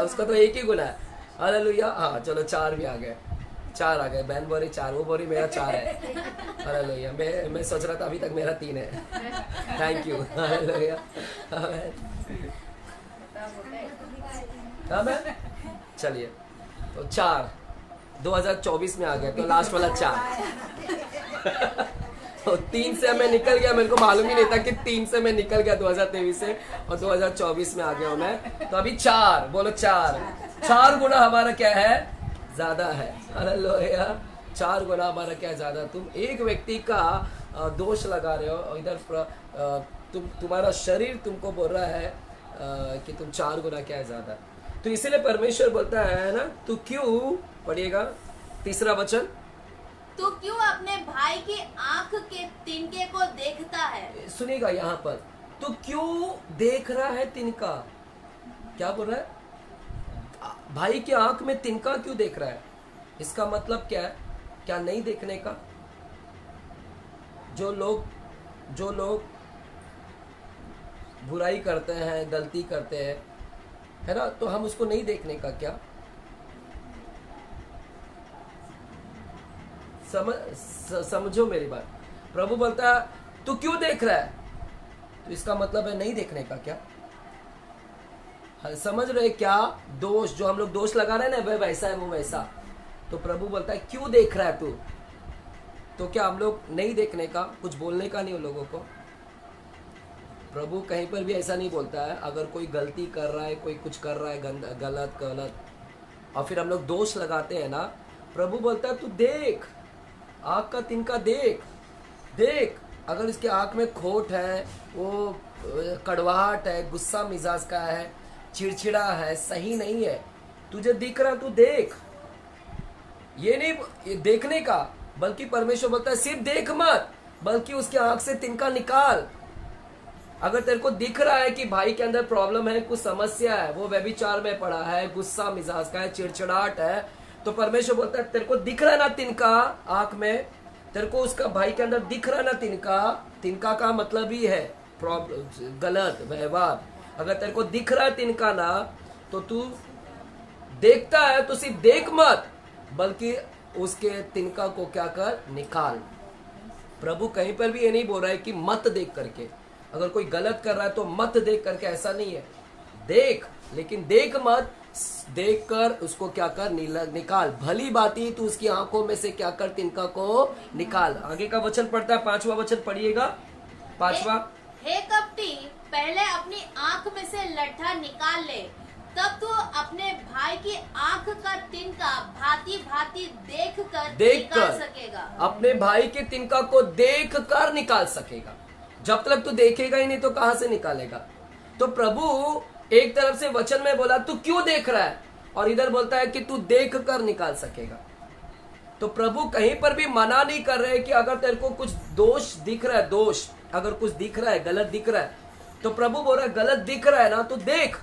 Speaker 2: उसका तो 1 ही गुना है। हालेलुया। हाँ चलो 4 भी आ गए, 4 आ गए। बहन बोरी 4, वो बोरी मेरा 4 है। हालेलुया। मैं सोच रहा था अभी तक मेरा 3 है। Thank you. हालेलुया। चलिए तो 4 2024 में आ गया, तो लास्ट वाला 4। तो 3 से मैं निकल गया, मेरे को मालूम ही नहीं था कि 3 से मैं निकल गया 2023 से और 2024 में आ गया हूं मैं। तो अभी 4, बोलो 4 गुना हमारा क्या है? ज्यादा है। हालेलुया। 4 गुना हमारा क्या ज्यादा। तुम एक व्यक्ति का दोष लगा रहे हो, इधर तुम्हारा शरीर तुमको बोल रहा है कि तुम 4 गुना क्या है ज्यादा। तो इसीलिए परमेश्वर बोलता है ना, तू क्यों, पढ़िएगा 3रा वचन,
Speaker 3: तू क्यों अपने भाई की आंख के तिनके को देखता है?
Speaker 2: सुनिएगा यहाँ पर, तू क्यों देख रहा है तिनका? क्या बोल रहा है? भाई की आंख में तिनका क्यों देख रहा है? इसका मतलब क्या है? क्या नहीं देखने का? जो लोग बुराई करते हैं, गलती करते हैं, है ना, तो हम उसको नहीं देखने का क्या? समझो मेरी बात। प्रभु बोलता है तू क्यों देख रहा है, तो इसका मतलब है नहीं देखने का क्या? समझ रहे क्या? दोष, जो हम लोग दोष लगा रहे हैं ना, वह वैसा है, वो वैसा। तो प्रभु बोलता है क्यों देख रहा है तू? तो क्या हम लोग नहीं देखने का, कुछ बोलने का नहीं उन लोगों को? प्रभु कहीं पर भी ऐसा नहीं बोलता है। अगर कोई गलती कर रहा है, कोई कुछ कर रहा है गलत, और फिर हम लोग दोष लगाते हैं ना, प्रभु बोलता है तू देख, आँख का तिनका देख। अगर इसके आँख में खोट है, वो कड़वाहट है, गुस्सा मिजाज का है, चिड़चिड़ा है, सही नहीं है, तुझे दिख रहा, तू देख। ये नहीं देखने का, बल्कि परमेश्वर बोलता है सिर्फ देख मत, बल्कि उसके आँख से तिनका निकाल। अगर तेरे को दिख रहा है कि भाई के अंदर प्रॉब्लम है, कुछ समस्या है, वो व्यभिचार में पड़ा है, गुस्सा मिजाज का है, चिड़चिड़ाहट है, तो परमेश्वर बोलता है तेरे को दिख रहा है ना तिनका आंख में, तेरे को उसका भाई के अंदर दिख रहा है ना तिनका का मतलब ही है प्रॉब्लम, गलत व्यवहार। अगर तेरे को दिख रहा है तिनका ना, तो तू देखता है तो सिर्फ देख मत, बल्कि उसके तिनका को क्या कर, निकाल। प्रभु कहीं पर भी ये नहीं बोल रहा है कि मत देख करके, अगर कोई गलत कर रहा है तो मत देख करके, ऐसा नहीं है। देख, लेकिन देख मत, देख कर उसको क्या कर, निकाल। भली बाती तू उसकी आंखों में से क्या कर, तिनका को निकाल। आगे का वचन पढ़ता है, 5वां वचन पढ़िएगा। 5वां,
Speaker 3: हे कपटी, पहले अपनी आंख में से लट्ठा निकाल ले, तब तू अपने भाई की आंख का तिनका भांति भांति देख कर निकाल सकेगा।
Speaker 2: अपने भाई के तिनका को देख कर निकाल सकेगा। जब तक तू देखेगा ही नहीं तो कहां से निकालेगा? तो प्रभु एक तरफ से वचन में बोला तू क्यों देख रहा है, और इधर बोलता है कि तू देख कर निकाल सकेगा। तो प्रभु कहीं पर भी मना नहीं कर रहे कि अगर तेरे को कुछ दोष दिख रहा है, दोष अगर कुछ दिख रहा है, गलत दिख रहा है, तो प्रभु बोल रहा है गलत दिख रहा है ना तो देख।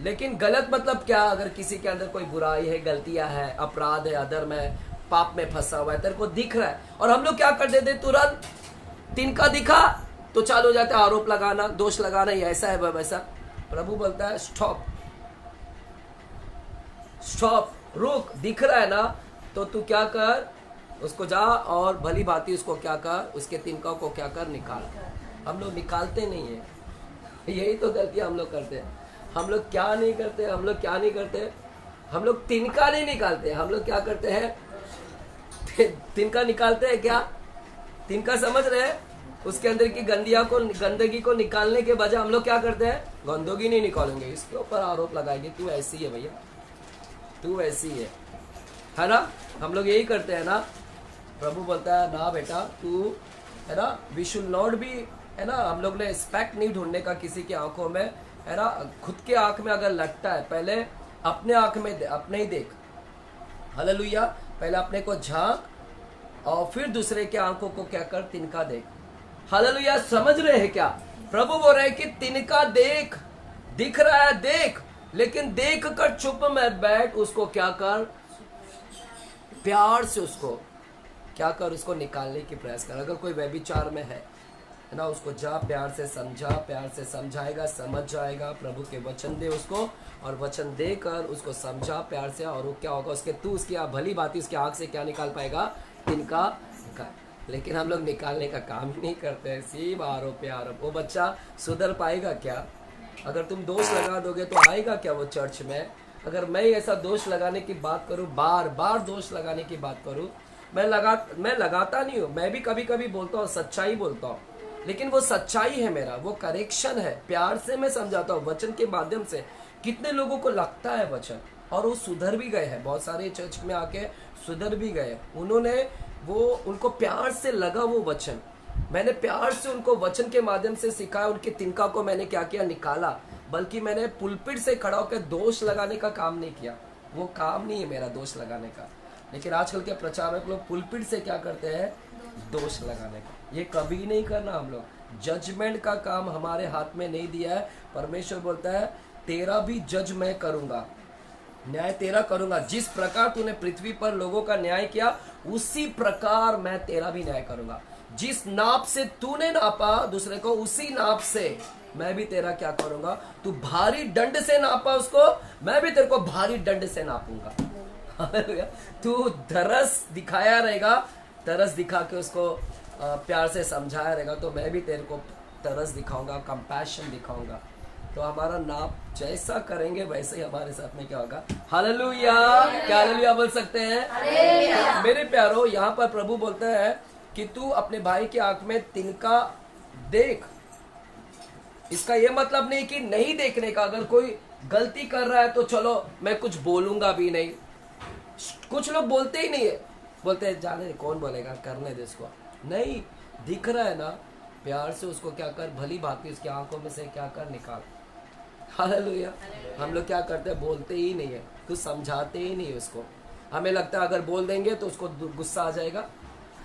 Speaker 2: लेकिन गलत मतलब क्या? अगर किसी के अंदर कोई बुराई है, गलतियां है, अपराध है, अधर्म है, पाप में फंसा हुआ है, तेरे को दिख रहा है, और हम लोग क्या कर देते, तुरंत तिनका दिखा तो चालू हो जाता है आरोप लगाना, दोष लगाना, ये ऐसा है वैसा। प्रभु बोलता है स्टॉप, रुक। दिख रहा है ना तो तू क्या कर, उसको जा और भली भांति उसको क्या कर, उसके तिनका को क्या कर, निकाल। हम लोग निकालते नहीं है, यही तो गलतियां हम लोग करते हैं। हम लोग क्या नहीं करते, हम लोग तिनका नहीं निकालते, हम लोग क्या करते हैं, तिनका निकालते हैं क्या? तिनका समझ रहे हैं? उसके अंदर की गंदगी को निकालने के बजाय हम लोग क्या करते हैं, गंदगी नहीं निकालेंगे, इसके ऊपर आरोप लगाएंगे, तू ऐसी है भैया, तू ऐसी है ना? हम लोग यही करते हैं ना। प्रभु बोलता है ना बेटा तू, है ना, वी शुड नॉट बी, है ना, हम लोग ने स्पेक्ट नहीं ढूंढने का किसी की आंखों में, है ना। खुद के आंख में अगर लगता है, पहले अपने आंख में अपने ही देख, हालेलुया। पहले अपने को झांक और फिर दूसरे के आंखों को क्या कर, तिनका देख, हालेलुया। समझ रहे हैं क्या? प्रभु बोल रहे हैं कि तिनका देख, दिख रहा है देख, लेकिन देख कर चुप में बैठ, उसको क्या कर, प्यार से उसको क्या कर, उसको निकालने की प्रयास कर। अगर कोई व्यभिचार में है ना, उसको जा प्यार से समझा, प्यार से समझाएगा, समझ जाएगा। प्रभु के वचन दे उसको, और वचन देकर उसको समझा प्यार से, और वो क्या होगा, उसके तू उसकी भली बात उसकी आंख से क्या निकाल पाएगा, तिनका। लेकिन हम लोग निकालने का काम ही नहीं करते हैं, सिर्फ आरोप पे आरोप। वो बच्चा सुधर पाएगा क्या? अगर तुम दोष लगा दोगे तो आएगा क्या वो चर्च में? अगर मैं ऐसा दोष लगाने की बात करूं, बार बार दोष लगाने की बात करूं, मैं लगाता नहीं हूं, मैं भी कभी कभी बोलता हूं, सच्चाई बोलता हूं, लेकिन वो सच्चाई है मेरा, वो करेक्शन है, प्यार से मैं समझाता हूँ वचन के माध्यम से। कितने लोगों को लगता है वचन, और वो सुधर भी गए हैं, बहुत सारे चर्च में आके सुधर भी गए। उनको प्यार से लगा वो वचन, मैंने प्यार से उनको वचन के माध्यम से सिखाया, उनके तिनका को मैंने क्या किया, निकाला। बल्कि मैंने पुलपिट से खड़ा होकर दोष लगाने का काम नहीं किया, वो काम नहीं है मेरा दोष लगाने का। लेकिन आजकल के प्रचारक लोग पुलपिट से क्या करते हैं, दोष लगाने का। ये कभी नहीं करना हम लोग। जजमेंट का काम हमारे हाथ में नहीं दिया है। परमेश्वर बोलता है तेरा भी जज मैं करूंगा, न्याय तेरा करूंगा। जिस प्रकार तूने पृथ्वी पर लोगों का न्याय किया, उसी प्रकार मैं तेरा भी न्याय करूंगा। जिस नाप से तूने नापा दूसरे को, उसी नाप से मैं भी तेरा क्या करूंगा। तू भारी दंड से नापा उसको, मैं भी तेरे को भारी दंड से नापूंगा। तू तरस दिखाया रहेगा, तरस दिखा के उसको प्यार से समझाया रहेगा, तो मैं भी तेरे को तरस दिखाऊंगा, कंपैशन दिखाऊंगा। तो हमारा नाप जैसा करेंगे वैसे ही हमारे साथ में क्या होगा। हालेलुया, क्या हालेलुया बोल सकते हैं? मेरे प्यारो, यहाँ पर प्रभु बोलते हैं कि तू अपने भाई की आंख में तिनका देख। इसका ये मतलब नहीं कि नहीं देखने का। अगर कोई गलती कर रहा है तो चलो मैं कुछ बोलूंगा भी नहीं। कुछ लोग बोलते ही नहीं है, बोलते हैं जाने दे, कौन बोलेगा, करने दे इसको। नहीं, दिख रहा है ना, प्यार से उसको क्या कर, भली भांति उसकी आंखों में से क्या कर, निकाल। हालेलुया। हम लोग क्या करते हैं, बोलते ही नहीं है, कुछ समझाते ही नहीं उसको। हमें लगता है अगर बोल देंगे तो उसको गुस्सा आ जाएगा,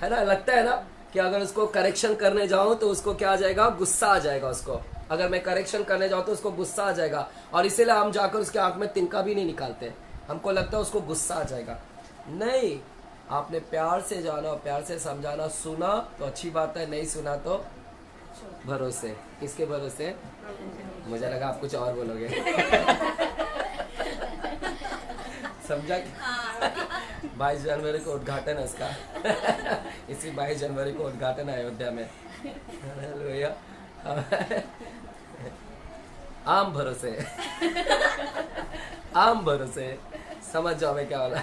Speaker 2: है ना। लगता है ना कि अगर उसको करेक्शन करने जाऊं तो उसको क्या आ जाएगा, गुस्सा आ जाएगा उसको। अगर मैं करेक्शन करने जाऊं तो उसको गुस्सा आ जाएगा, और इसीलिए हम जाकर उसके आंख में तिनका भी नहीं निकालते। हमको लगता है उसको गुस्सा आ जाएगा। नहीं, आपने प्यार से जाना, प्यार से समझाना। सुना तो अच्छी बात है, नहीं सुना तो भरोसे। किसके भरोसे? मुझे लगा आप कुछ और बोलोगे। समझा? 22 जनवरी को उद्घाटन है इसका। इसी 22 जनवरी को उद्घाटन है अयोध्या में। हालेलुया। आम भरोसे, आम भरोसे। समझ जाओ मैं क्या वाला।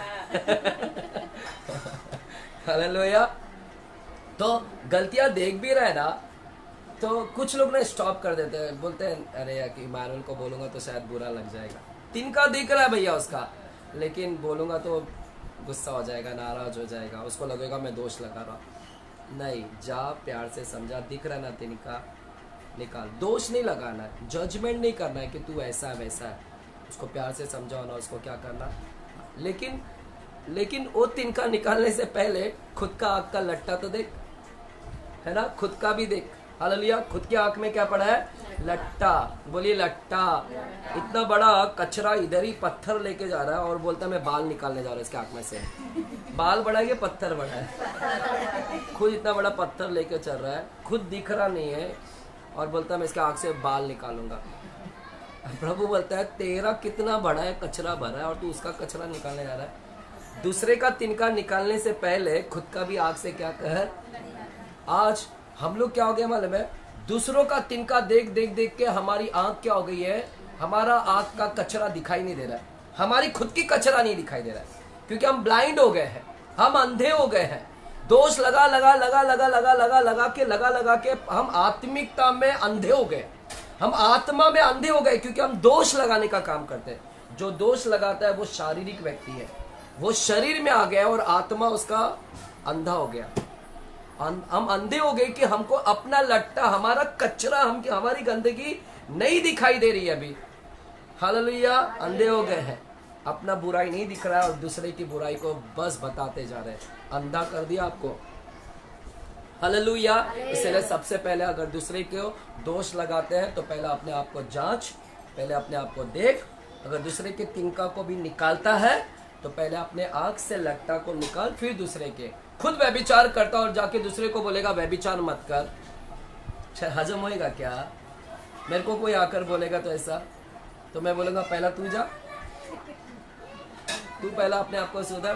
Speaker 2: हालेलुया। तो गलतियां देख भी रहे ना, तो कुछ लोग ना स्टॉप कर देते हैं, बोलते हैं अरे यार कि मैनुअल को बोलूंगा तो शायद बुरा लग जाएगा। तिनका दिख रहा है भैया उसका, लेकिन बोलूंगा तो गुस्सा हो जाएगा, नाराज हो जाएगा, उसको लगेगा मैं दोष लगा रहा। नहीं, जा प्यार से समझा, दिख रहा है ना तिनका, निकाल। दोष नहीं लगाना है, जजमेंट नहीं करना है कि तू ऐसा है वैसा है। उसको प्यार से समझाना, उसको क्या करना। लेकिन वो तिनका निकालने से पहले खुद का आंख का लट्टा तो देख, है ना, खुद का भी देख। हालेलुया। खुद की आंख में क्या पड़ा है, लट्टा। बोलिए लट्टा। इतना बड़ा कचरा इधर ही पत्थर लेके जा रहा है और बोलता है मैं बाल निकालने जा रहा हूँ इसके आंख में से। बाल बड़ा है कि पत्थर बड़ा है? खुद इतना बड़ा पत्थर लेके चल रहा है, खुद दिख रहा नहीं है, और बोलता है मैं इसके आंख से बाल निकालूंगा। प्रभु बोलता है तेरा कितना बड़ा है कचरा भरा है, और तू उसका कचरा निकालने जा रहा है। दूसरे का तिनका निकालने से पहले खुद का भी आंख से क्या कर। आज हम लोग क्या हो गया मालूम है, दूसरों का तिनका देख देख देख के हमारी आंख क्या हो गई है, हमारा आंख का कचरा दिखाई नहीं दे रहा है। हमारी खुद की कचरा नहीं दिखाई दे रहा है, क्योंकि हम ब्लाइंड हो गए हैं, हम अंधे हो गए हैं। दोष लगा लगा लगा लगा लगा लगा लगा के हम आत्मिकता में अंधे हो गए, हम आत्मा में अंधे हो गए, क्योंकि हम दोष लगाने का काम करते हैं। जो दोष लगाता है वो शारीरिक व्यक्ति है, वो शरीर में आ गया और आत्मा उसका अंधा हो गया। हम अंधे हो गए कि हमको अपना लट्टा, हमारा कचरा, हमारी गंदगी नहीं दिखाई दे रही है अभी। हालेलुया, अंधे हो गए हैं, अपना बुराई नहीं दिख रहा है और दूसरे की बुराई को बस बताते जा रहे हैं। अंधा कर दिया आपको। हालेलुया। इसलिए सबसे पहले अगर दूसरे को दोष लगाते हैं तो पहले अपने आप को जांच, पहले अपने आप को देख। अगर दूसरे के तिनका को भी निकालता है तो पहले अपने आंख से लट्टा को निकाल, फिर दूसरे के। खुद व्यभिचार करता और जाके दूसरे को बोलेगा व्यभिचार मत कर, हजम होएगा क्या? मेरे को कोई आकर बोलेगा तो ऐसा, तो मैं बोलूंगा पहला तू जा, तू पहला अपने आप को सुधर।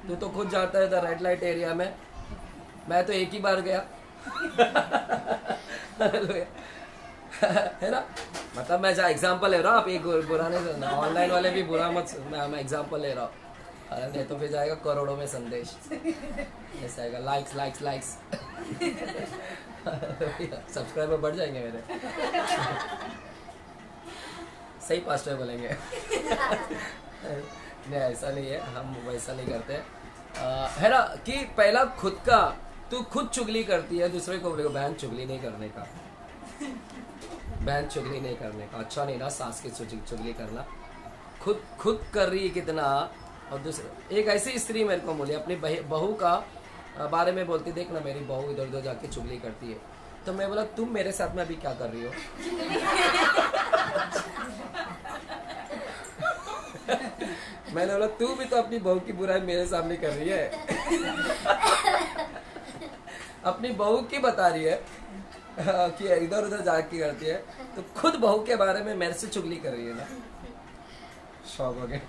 Speaker 2: तू तो खुद जाता है रेड लाइट एरिया में, मैं तो एक ही बार गया है ना। मतलब मैं जहाँ एग्जाम्पल ले रहा हूँ, आप एक बुरा नहीं करना, ऑनलाइन वाले भी बुरा मत, मैं एग्जाम्पल ले रहा हूँ, नहीं तो फिर जाएगा करोड़ों में संदेश, ऐसा आएगा लाइक्स लाइक्स लाइक्स सब्सक्राइबर बढ़ जाएंगे मेरे। सही पास्टर बोलेंगे नहीं ऐसा नहीं है, हम वैसा नहीं करते है ना। कि पहला खुद का, तू खुद चुगली करती है, दूसरे को बोलेगा बहन चुगली नहीं करने का, बहन चुगली नहीं करने का, अच्छा नहीं ना सास की चुगली करना। खुद कर रही है कितना, और दूसरे। एक ऐसी स्त्री मेरे को बोली, अपनी बहू का बारे में बोलती, देख ना मेरी बहू इधर उधर जाके चुगली करती है। तो मैं बोला तुम मेरे साथ में अभी क्या कर रही हो? मैंने बोला तू भी तो अपनी बहू की बुराई मेरे सामने कर रही है अपनी बहू की बता रही है कि इधर उधर जाके करती है, तो खुद बहू के बारे में मेरे से चुगली कर रही है ना। शौक हो गया।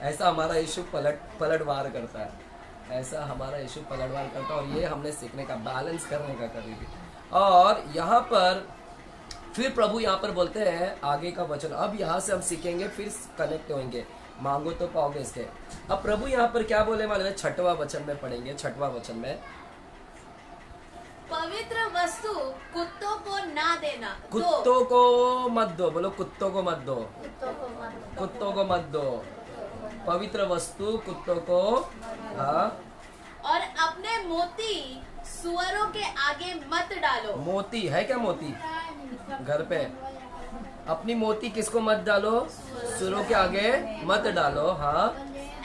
Speaker 2: ऐसा हमारा यीशु पलटवार करता है, ऐसा हमारा यीशु पलटवार करता है। और ये हमने सीखने का, बैलेंस करने का कर रही थी। और यहाँ पर फिर प्रभु यहाँ पर बोलते हैं आगे का वचन, अब यहाँ से हम सीखेंगे, फिर कनेक्ट होंगे, मांगो तो पाओगे इसके। अब प्रभु यहाँ पर क्या बोले वाले, 6वां वचन में पढ़ेंगे। 6वां वचन में,
Speaker 3: पवित्र वस्तु कुत्तों को ना देना,
Speaker 2: कुत्तों को मत दो, बोलो कुत्तों को मत दो, कुत्तों को मत दो, पवित्र वस्तु कुत्तों को। हाँ,
Speaker 3: और अपने मोती सुअरों के आगे मत डालो।
Speaker 2: मोती है क्या? मोती घर पे, अपनी मोती किसको मत डालो? सुअरों के आगे मत डालो। हाँ,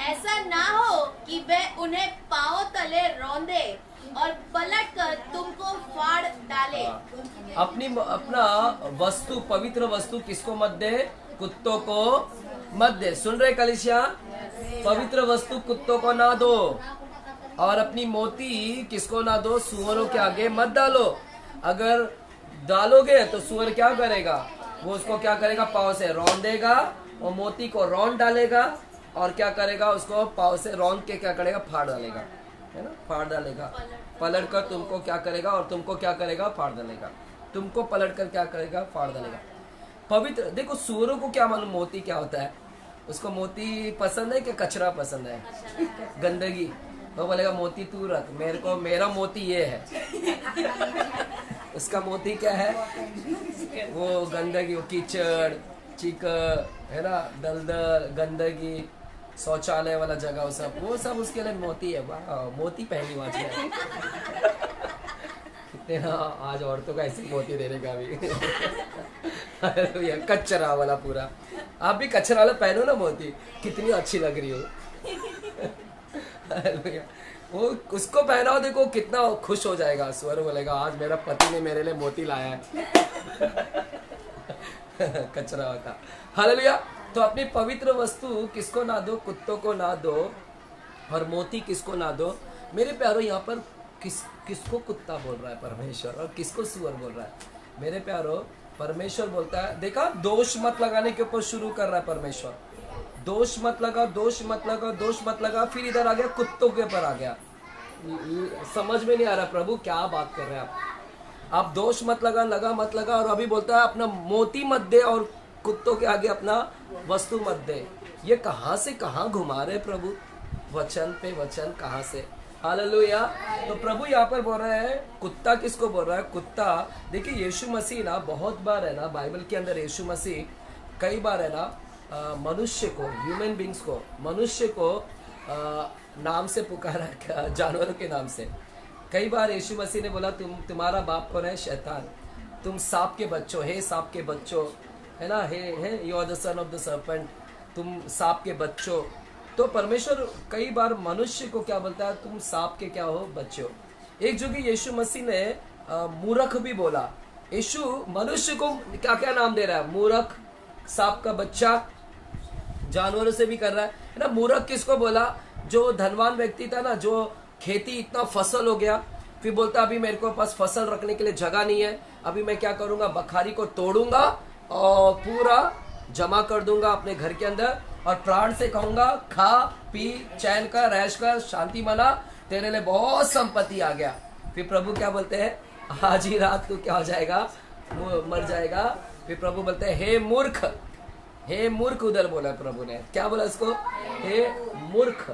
Speaker 3: ऐसा ना हो कि वे उन्हें पांव तले रौंदे और पलट कर तुमको फाड़ डाले।
Speaker 2: अपना वस्तु, पवित्र वस्तु किसको मत दे? कुत्तों को मत दे। सुन रहे कलिसिया? पवित्र वस्तु कुत्तों को ना दो, और अपनी मोती किसको ना दो? सुअरों के आगे मत डालो। अगर डालोगे तो सुअर क्या करेगा? वो उसको क्या करेगा? पाँव से रौंदेगा और मोती को रौंद डालेगा, और क्या करेगा? उसको पाँव से रौंद के क्या करेगा? फाड़ डालेगा, है ना, फाड़ डालेगा। पलट कर तुमको क्या करेगा? और तुमको क्या करेगा? फाड़ डालेगा। तुमको पलट कर क्या करेगा? फाड़ डालेगा। पवित्र, देखो सुअरों को क्या मालूम मोती क्या होता है? उसको मोती पसंद है कि कचरा पसंद है? गंदगी। वो बोलेगा मोती तू रख, मेरे को, मेरा मोती ये है। उसका मोती क्या है? वो गंदगी, वो कीचड़, चीकर, है ना, दलदल, गंदगी, शौचालय वाला जगह, वो सब उसके लिए मोती है। वाह, मोती पहली बात है। कितने ना आज औरतों का ऐसी मोती देने का भी कचरा वाला पूरा। आप भी कचरा वाला पहनो ना मोती, कितनी अच्छी लग रही हो। वो उसको पहनाओ, देखो कितना खुश हो जाएगा। स्वर बोलेगा आज मेरा पति ने मेरे लिए मोती लाया है। कचरा होता। हालेलुया। तो अपनी पवित्र वस्तु किसको ना दो? कुत्तों को ना दो, और मोती किसको ना दो? मेरे प्यारो, यहाँ पर किसको कुत्ता बोल रहा है? परमेश्वर। और किसको सुअर बोल रहा है? मेरे प्यारो, परमेश्वर बोलता है, देखा, दोष मत लगाने के ऊपर शुरू कर रहा है परमेश्वर। दोष मत लगा, दोष मत लगा, दोष मत लगा, फिर इधर आ गया कुत्तों के ऊपर आ गया। समझ में नहीं आ रहा प्रभु क्या बात कर रहे हैं आप दोष मत लगा, लगा मत लगा, और अभी बोलता है अपना मोती मत दे और कुत्तों के आगे अपना वस्तु मत दे। ये कहाँ से कहाँ घुमा रहे प्रभु, वचन पे वचन कहाँ से। हालेलुया। तो प्रभु यहाँ पर बोल रहे हैं कुत्ता किसको बोल रहा है, कुत्ता। देखिए यीशु मसीह ना बहुत बार है ना बाइबल के अंदर यीशु मसीह कई बार है ना मनुष्य को, ह्यूमन बींग्स को, मनुष्य को नाम से पुकारा है, जानवरों के नाम से। कई बार यीशु मसीह ने बोला तुम्हारा बाप कौन है, शैतान, तुम सांप के बच्चों, हे सांप के बच्चों, है ना, hey you are the son of the serpent, तुम सांप के बच्चों। तो परमेश्वर कई बार मनुष्य को क्या बोलता है, तुम सांप के क्या हो, बच्चों। एक जो कि यीशु मसीह ने मूर्ख भी बोला। यीशु मनुष्य को क्या क्या नाम दे रहा है, मूर्ख, सांप का बच्चा, जानवरों से भी कर रहा है ना। मूर्ख किसको बोला, जो धनवान व्यक्ति था ना, जो खेती इतना फसल हो गया, फिर बोलता अभी मेरे को पास फसल रखने के लिए जगह नहीं है, अभी मैं क्या करूंगा, बखारी को तोड़ूंगा और पूरा जमा कर दूंगा अपने घर के अंदर और प्राण से कहूंगा खा पी चैन कर ऐश कर शांति मना, तेरे लिए बहुत संपत्ति आ गया। फिर प्रभु क्या बोलते हैं, आज ही रात तू क्या हो जाएगा, मर जाएगा। फिर प्रभु बोलते हैं हे मूर्ख, हे मूर्ख, उधर बोला प्रभु ने, क्या बोला इसको, हे मूर्ख।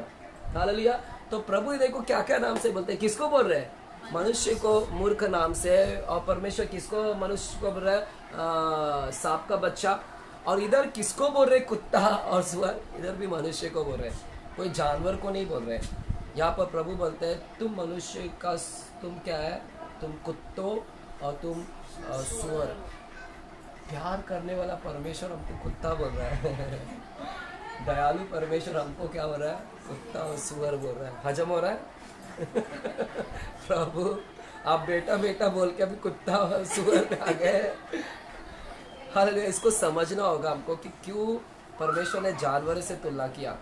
Speaker 2: हालेलुया। तो प्रभु देखो क्या क्या नाम से बोलते हैं, किसको बोल रहे हैं, मनुष्य को मूर्ख नाम से। और परमेश्वर किसको, मनुष्य को बोल रहे हैं सांप का बच्चा। और इधर किसको बोल रहे, कुत्ता और सुअर, इधर भी मनुष्य को बोल रहे हैं, कोई जानवर को नहीं बोल रहे। यहाँ पर प्रभु बोलते हैं तुम मनुष्य का, तुम क्या है, तुम कुत्तों और तुम सुअर। प्यार करने वाला परमेश्वर हमको कुत्ता बोल रहा है दयालु परमेश्वर हमको क्या बोल रहा है, कुत्ता और सुअर बोल रहा है। हजम हो रहा है प्रभु आप बेटा बेटा बोल के अभी कुत्ता और सुअर में आ गए। हालेलुया। इसको समझना होगा हमको कि क्यों परमेश्वर ने जानवर से तुलना किया।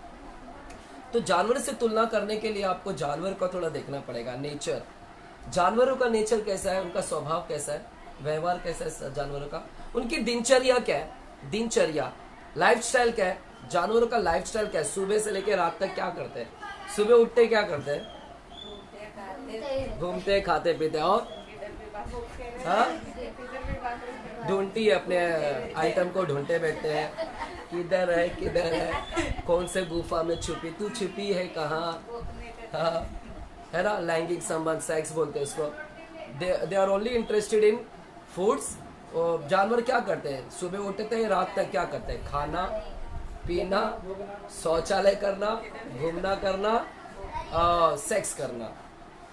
Speaker 2: तो जानवर से तुलना करने के लिए आपको जानवर को थोड़ा देखना पड़ेगा, नेचर। जानवरों का नेचर कैसा है, उनका स्वभाव कैसा है, व्यवहार कैसा है जानवरों का, उनकी दिनचर्या क्या है, दिनचर्या लाइफस्टाइल क्या है, जानवरों का लाइफस्टाइल क्या है, सुबह से लेकर रात तक क्या करते हैं, सुबह उठते क्या करते हैं, घूमते खाते पीते और ढूंढती है अपने आइटम को, ढूंढते बैठते हैं किधर है, कौन से गुफा में छुपी, तू छुपी है कहाँ, हाँ है ना, लैंगिक संबंध, सेक्स बोलते हैं उसको। They are only interested in foods. जानवर क्या करते हैं, सुबह उठते हैं रात तक क्या करते हैं, खाना पीना, शौचालय करना, घूमना करना, सेक्स करना,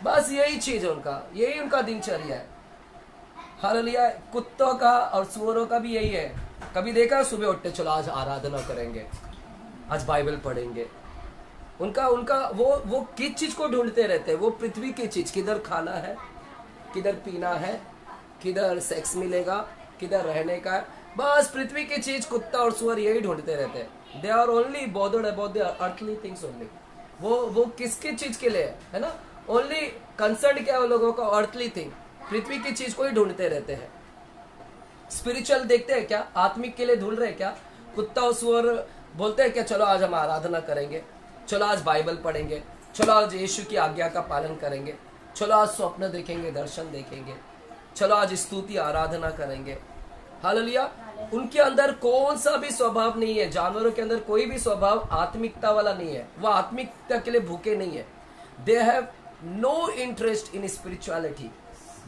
Speaker 2: बस यही चीज है उनका, यही उनका दिनचर्या है। हालेलुया। कुत्तों का और सुअरों का भी यही है। कभी देखा सुबह उठते चलो आज आराधना करेंगे, आज बाइबल पढ़ेंगे, उनका वो किस चीज को ढूंढते रहते हैं, वो पृथ्वी की चीज, किधर खाना है, किधर पीना है, किधर सेक्स मिलेगा, किधर रहने का है, बस पृथ्वी की चीज कुत्ता और सुअर यही ढूंढते रहते हैं। They are only bothered about the earthly things only. वो किसकी चीज के लिए है ना, ओनली कंसर्न क्या है वो लोगों का, अर्थली थिंग, पृथ्वी की चीज को ही ढूंढते रहते हैं। स्पिरिचुअल देखते हैं क्या, आत्मिक के लिए ढूंढ रहे हैं क्या। कुत्ता और सुअर बोलते हैं क्या, चलो आज हम आराधना करेंगे, चलो आज बाइबल पढ़ेंगे, चलो आज यीशु की आज्ञा का पालन करेंगे, चलो आज स्वप्न देखेंगे, दर्शन देखेंगे, चलो आज स्तुति आराधना करेंगे। हालेलुया। उनके अंदर कौन सा भी स्वभाव नहीं है, जानवरों के अंदर कोई भी स्वभाव आत्मिकता वाला नहीं है, वह आत्मिकता के लिए भूखे नहीं है। They have no interest in spirituality,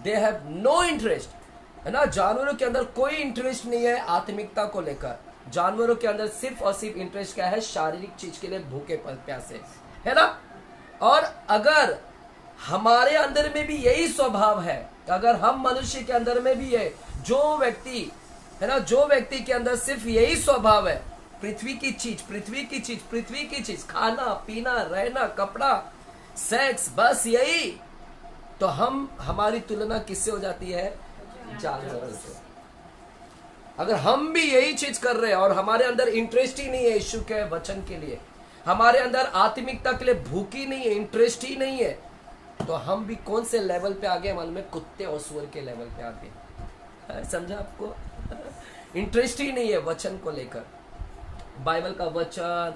Speaker 2: they have no interest, है ना। जानवरों के अंदर कोई इंटरेस्ट नहीं है आत्मिकता को लेकर। जानवरों के अंदर सिर्फ और सिर्फ इंटरेस्ट क्या है, शारीरिक चीज के लिए भूखे प्यासे, है ना। और अगर हमारे अंदर में भी यही स्वभाव है, अगर हम मनुष्य के अंदर में भी है, जो व्यक्ति है ना, जो व्यक्ति के अंदर सिर्फ यही स्वभाव है, पृथ्वी की चीज, पृथ्वी की चीज, पृथ्वी की चीज, खाना पीना रहना कपड़ा सेक्स, बस यही, तो हमारी तुलना किससे हो जाती है, जानवरों से। अगर हम भी यही चीज कर रहे हैं और हमारे अंदर इंटरेस्ट ही नहीं है यीशु के वचन के लिए, हमारे अंदर आत्मिकता के लिए भूख ही नहीं है, इंटरेस्ट ही नहीं है, तो हम भी कौन से लेवल पे आ गए, मालूम में, कुत्ते और सुअर के लेवल पे आ गए। समझा आपको इंटरेस्ट ही नहीं है वचन को लेकर, बाइबल का वचन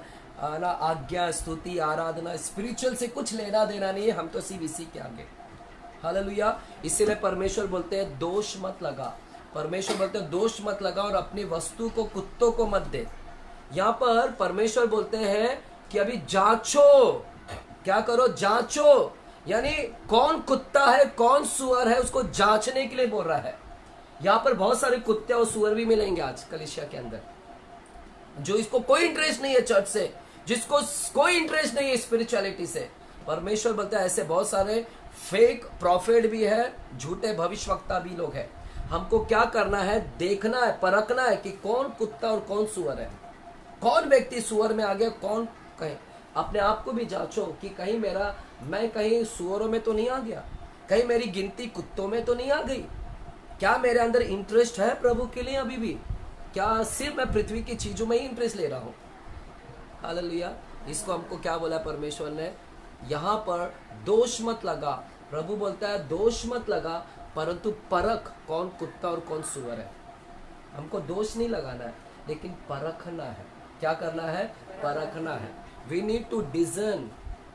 Speaker 2: ना, आज्ञा स्तुति आराधना, स्पिरिचुअल से कुछ लेना देना नहीं है, हम तो सिर्फ इसी के आगे। हालेलुया। इसीलिए परमेश्वर बोलते हैं दोष मत लगा, परमेश्वर बोलते हैं दोष मत लगा और अपनी वस्तु को कुत्तों को मत दे। यहाँ पर परमेश्वर बोलते हैं कि अभी जांचो, क्या करो, जांचो, यानी कौन कुत्ता है कौन सुअर है उसको जांचने के लिए बोल रहा है। यहाँ पर बहुत सारे कुत्ते और सुअर भी मिलेंगे आज कलीसिया के अंदर, जो इसको कोई इंटरेस्ट नहीं है चर्च से, जिसको कोई इंटरेस्ट नहीं है स्पिरिचुअलिटी से। परमेश्वर बोलता है ऐसे बहुत सारे फेक प्रॉफिट भी है, झूठे भविष्यवक्ता भी लोग हैं। हमको क्या करना है, देखना है, परखना है कि कौन कुत्ता और कौन सुअर है, कौन व्यक्ति सुअर में आ गया, कौन कहीं। अपने आप को भी जांचो कि कहीं मैं कहीं सुअरों में तो नहीं आ गया, कहीं मेरी गिनती कुत्तों में तो नहीं आ गई। क्या मेरे अंदर इंटरेस्ट है प्रभु के लिए अभी भी? क्या सिर्फ मैं पृथ्वी की चीजों में ही इंटरेस्ट ले रहा हूं? हालेलुया। इसको हमको क्या बोला परमेश्वर ने, यहाँ पर दोष मत लगा। प्रभु बोलता है दोष मत लगा, परंतु परख कौन कुत्ता और कौन सुअर है। हमको दोष नहीं लगाना है, लेकिन परखना है। क्या करना है? परखना है। We need to discern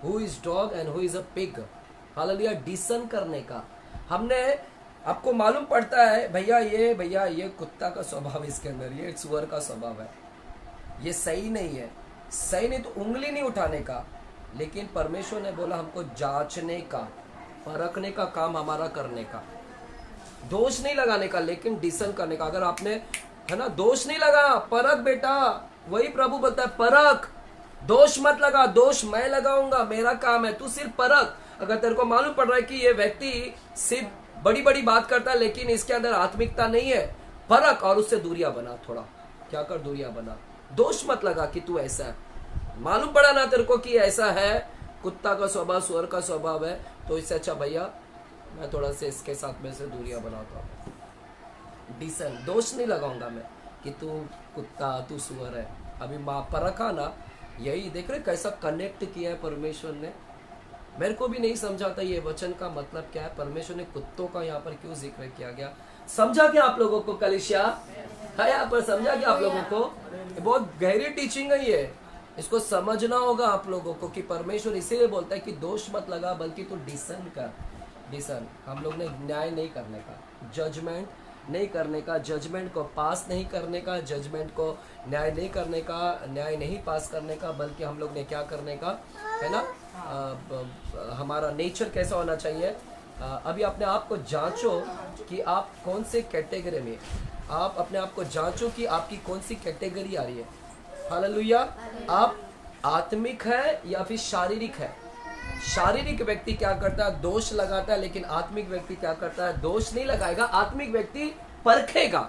Speaker 2: who is dog and who is a pig. Hallelujah. Discern करने का हमने, आपको मालूम पड़ता है भैया ये कुत्ता का स्वभाव इसके अंदर, ये सुअर का स्वभाव है, ये सही नहीं है। सही नहीं तो उंगली नहीं उठाने का, लेकिन परमेश्वर ने बोला हमको जांचने का, परखने का काम हमारा करने का, दोष नहीं लगाने का, लेकिन डिसन करने का। अगर आपने, है ना, दोष नहीं लगा, परख बेटा, वही प्रभु बोलता है परख, दोष मत लगा। दोष मैं लगाऊंगा, मेरा काम है, तू सिर्फ परख। अगर तेरे को मालूम पड़ रहा है कि ये व्यक्ति सिर्फ बड़ी बड़ी बात करता है लेकिन इसके अंदर आत्मिकता नहीं है, परख और उससे दूरियां बना। थोड़ा क्या कर, दूरियां बना। दोष मत लगा कि तू ऐसा है, मालूम पड़ा ना तेरे को कि ऐसा है, कुत्ता का स्वभाव, सुअर का स्वभाव है, तो इससे अच्छा भैया मैं थोड़ा से इसके साथ में से दूरियां बनाता हूँ। डिसन, दोष नहीं लगाऊंगा मैं कि तू कुत्ता, तू सुअर है। अभी माँ परखा ना, यही देख रहे कैसा कनेक्ट किया है परमेश्वर ने। मेरे को भी नहीं समझा था ये वचन का मतलब क्या है, परमेश्वर ने कुत्तों का यहाँ पर क्यों जिक्र किया गया। समझा क्या आप लोगों को कलीसिया है यहाँ पर? समझा क्या आप लोगों को? बहुत गहरी टीचिंग है ये, इसको समझना होगा आप लोगों को कि परमेश्वर इसीलिए बोलता है कि दोष मत लगा, बल्कि तू डिसन कर। डिसन, हम लोग ने न्याय नहीं करने का, जजमेंट नहीं करने का, जजमेंट को पास नहीं करने का, जजमेंट को न्याय नहीं करने का, न्याय नहीं पास करने का, बल्कि हम लोग ने क्या करने का है ना, हमारा नेचर कैसा होना चाहिए। अभी अपने आप को जांचो कि आप कौन से कैटेगरी में, आप अपने आप को जांचो कि आपकी कौन सी कैटेगरी आ रही है। हालेलुया। आप आत्मिक है या फिर शारीरिक है? शारीरिक व्यक्ति क्या करता है? दोष लगाता है। लेकिन आत्मिक व्यक्ति क्या करता है? दोष नहीं लगाएगा, आत्मिक व्यक्ति परखेगा।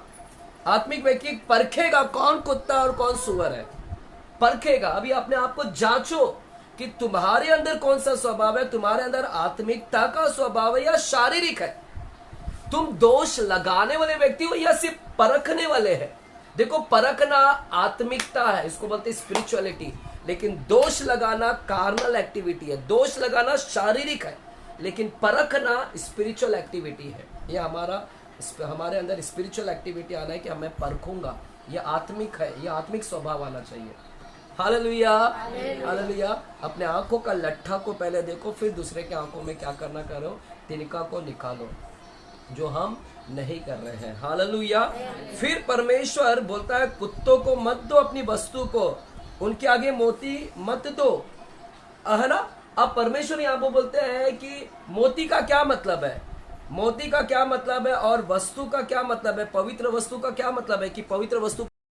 Speaker 2: आत्मिक व्यक्ति परखेगा कौन कुत्ता और कौन सुअर है, परखेगा। अभी अपने आप को जांचो कि तुम्हारे अंदर कौन सा स्वभाव है, तुम्हारे अंदर आत्मिकता का स्वभाव है या शारीरिक है। तुम दोष लगाने वाले व्यक्ति हो या सिर्फ परखने वाले हैं? देखो, परखना आत्मिकता है, इसको बोलते हैं स्पिरिचुअलिटी, लेकिन दोष लगाना कार्नल एक्टिविटी है। दोष लगाना शारीरिक है, लेकिन परखना स्पिरिचुअल एक्टिविटी है। ये हमारे अंदर स्पिरिचुअल एक्टिविटी आना है कि मैं परखूंगा, ये आत्मिक है, ये आत्मिक स्वभाव आना चाहिए। Hallelujah, hallelujah. अपने आंखों का लट्ठा को पहले देखो, फिर दूसरे के आंखों में क्या करना करो, तिनका को निकालो, जो हम नहीं कर रहे हैं। हालेलुया। फिर परमेश्वर बोलता है कुत्तों को मत दो अपनी वस्तु को, उनके आगे मोती मत दो, है ना। अब परमेश्वर यहाँ पर बोलते हैं कि मोती का क्या मतलब है, मोती का क्या मतलब है और वस्तु का क्या मतलब है, पवित्र वस्तु का क्या मतलब है, कि पवित्र वस्तु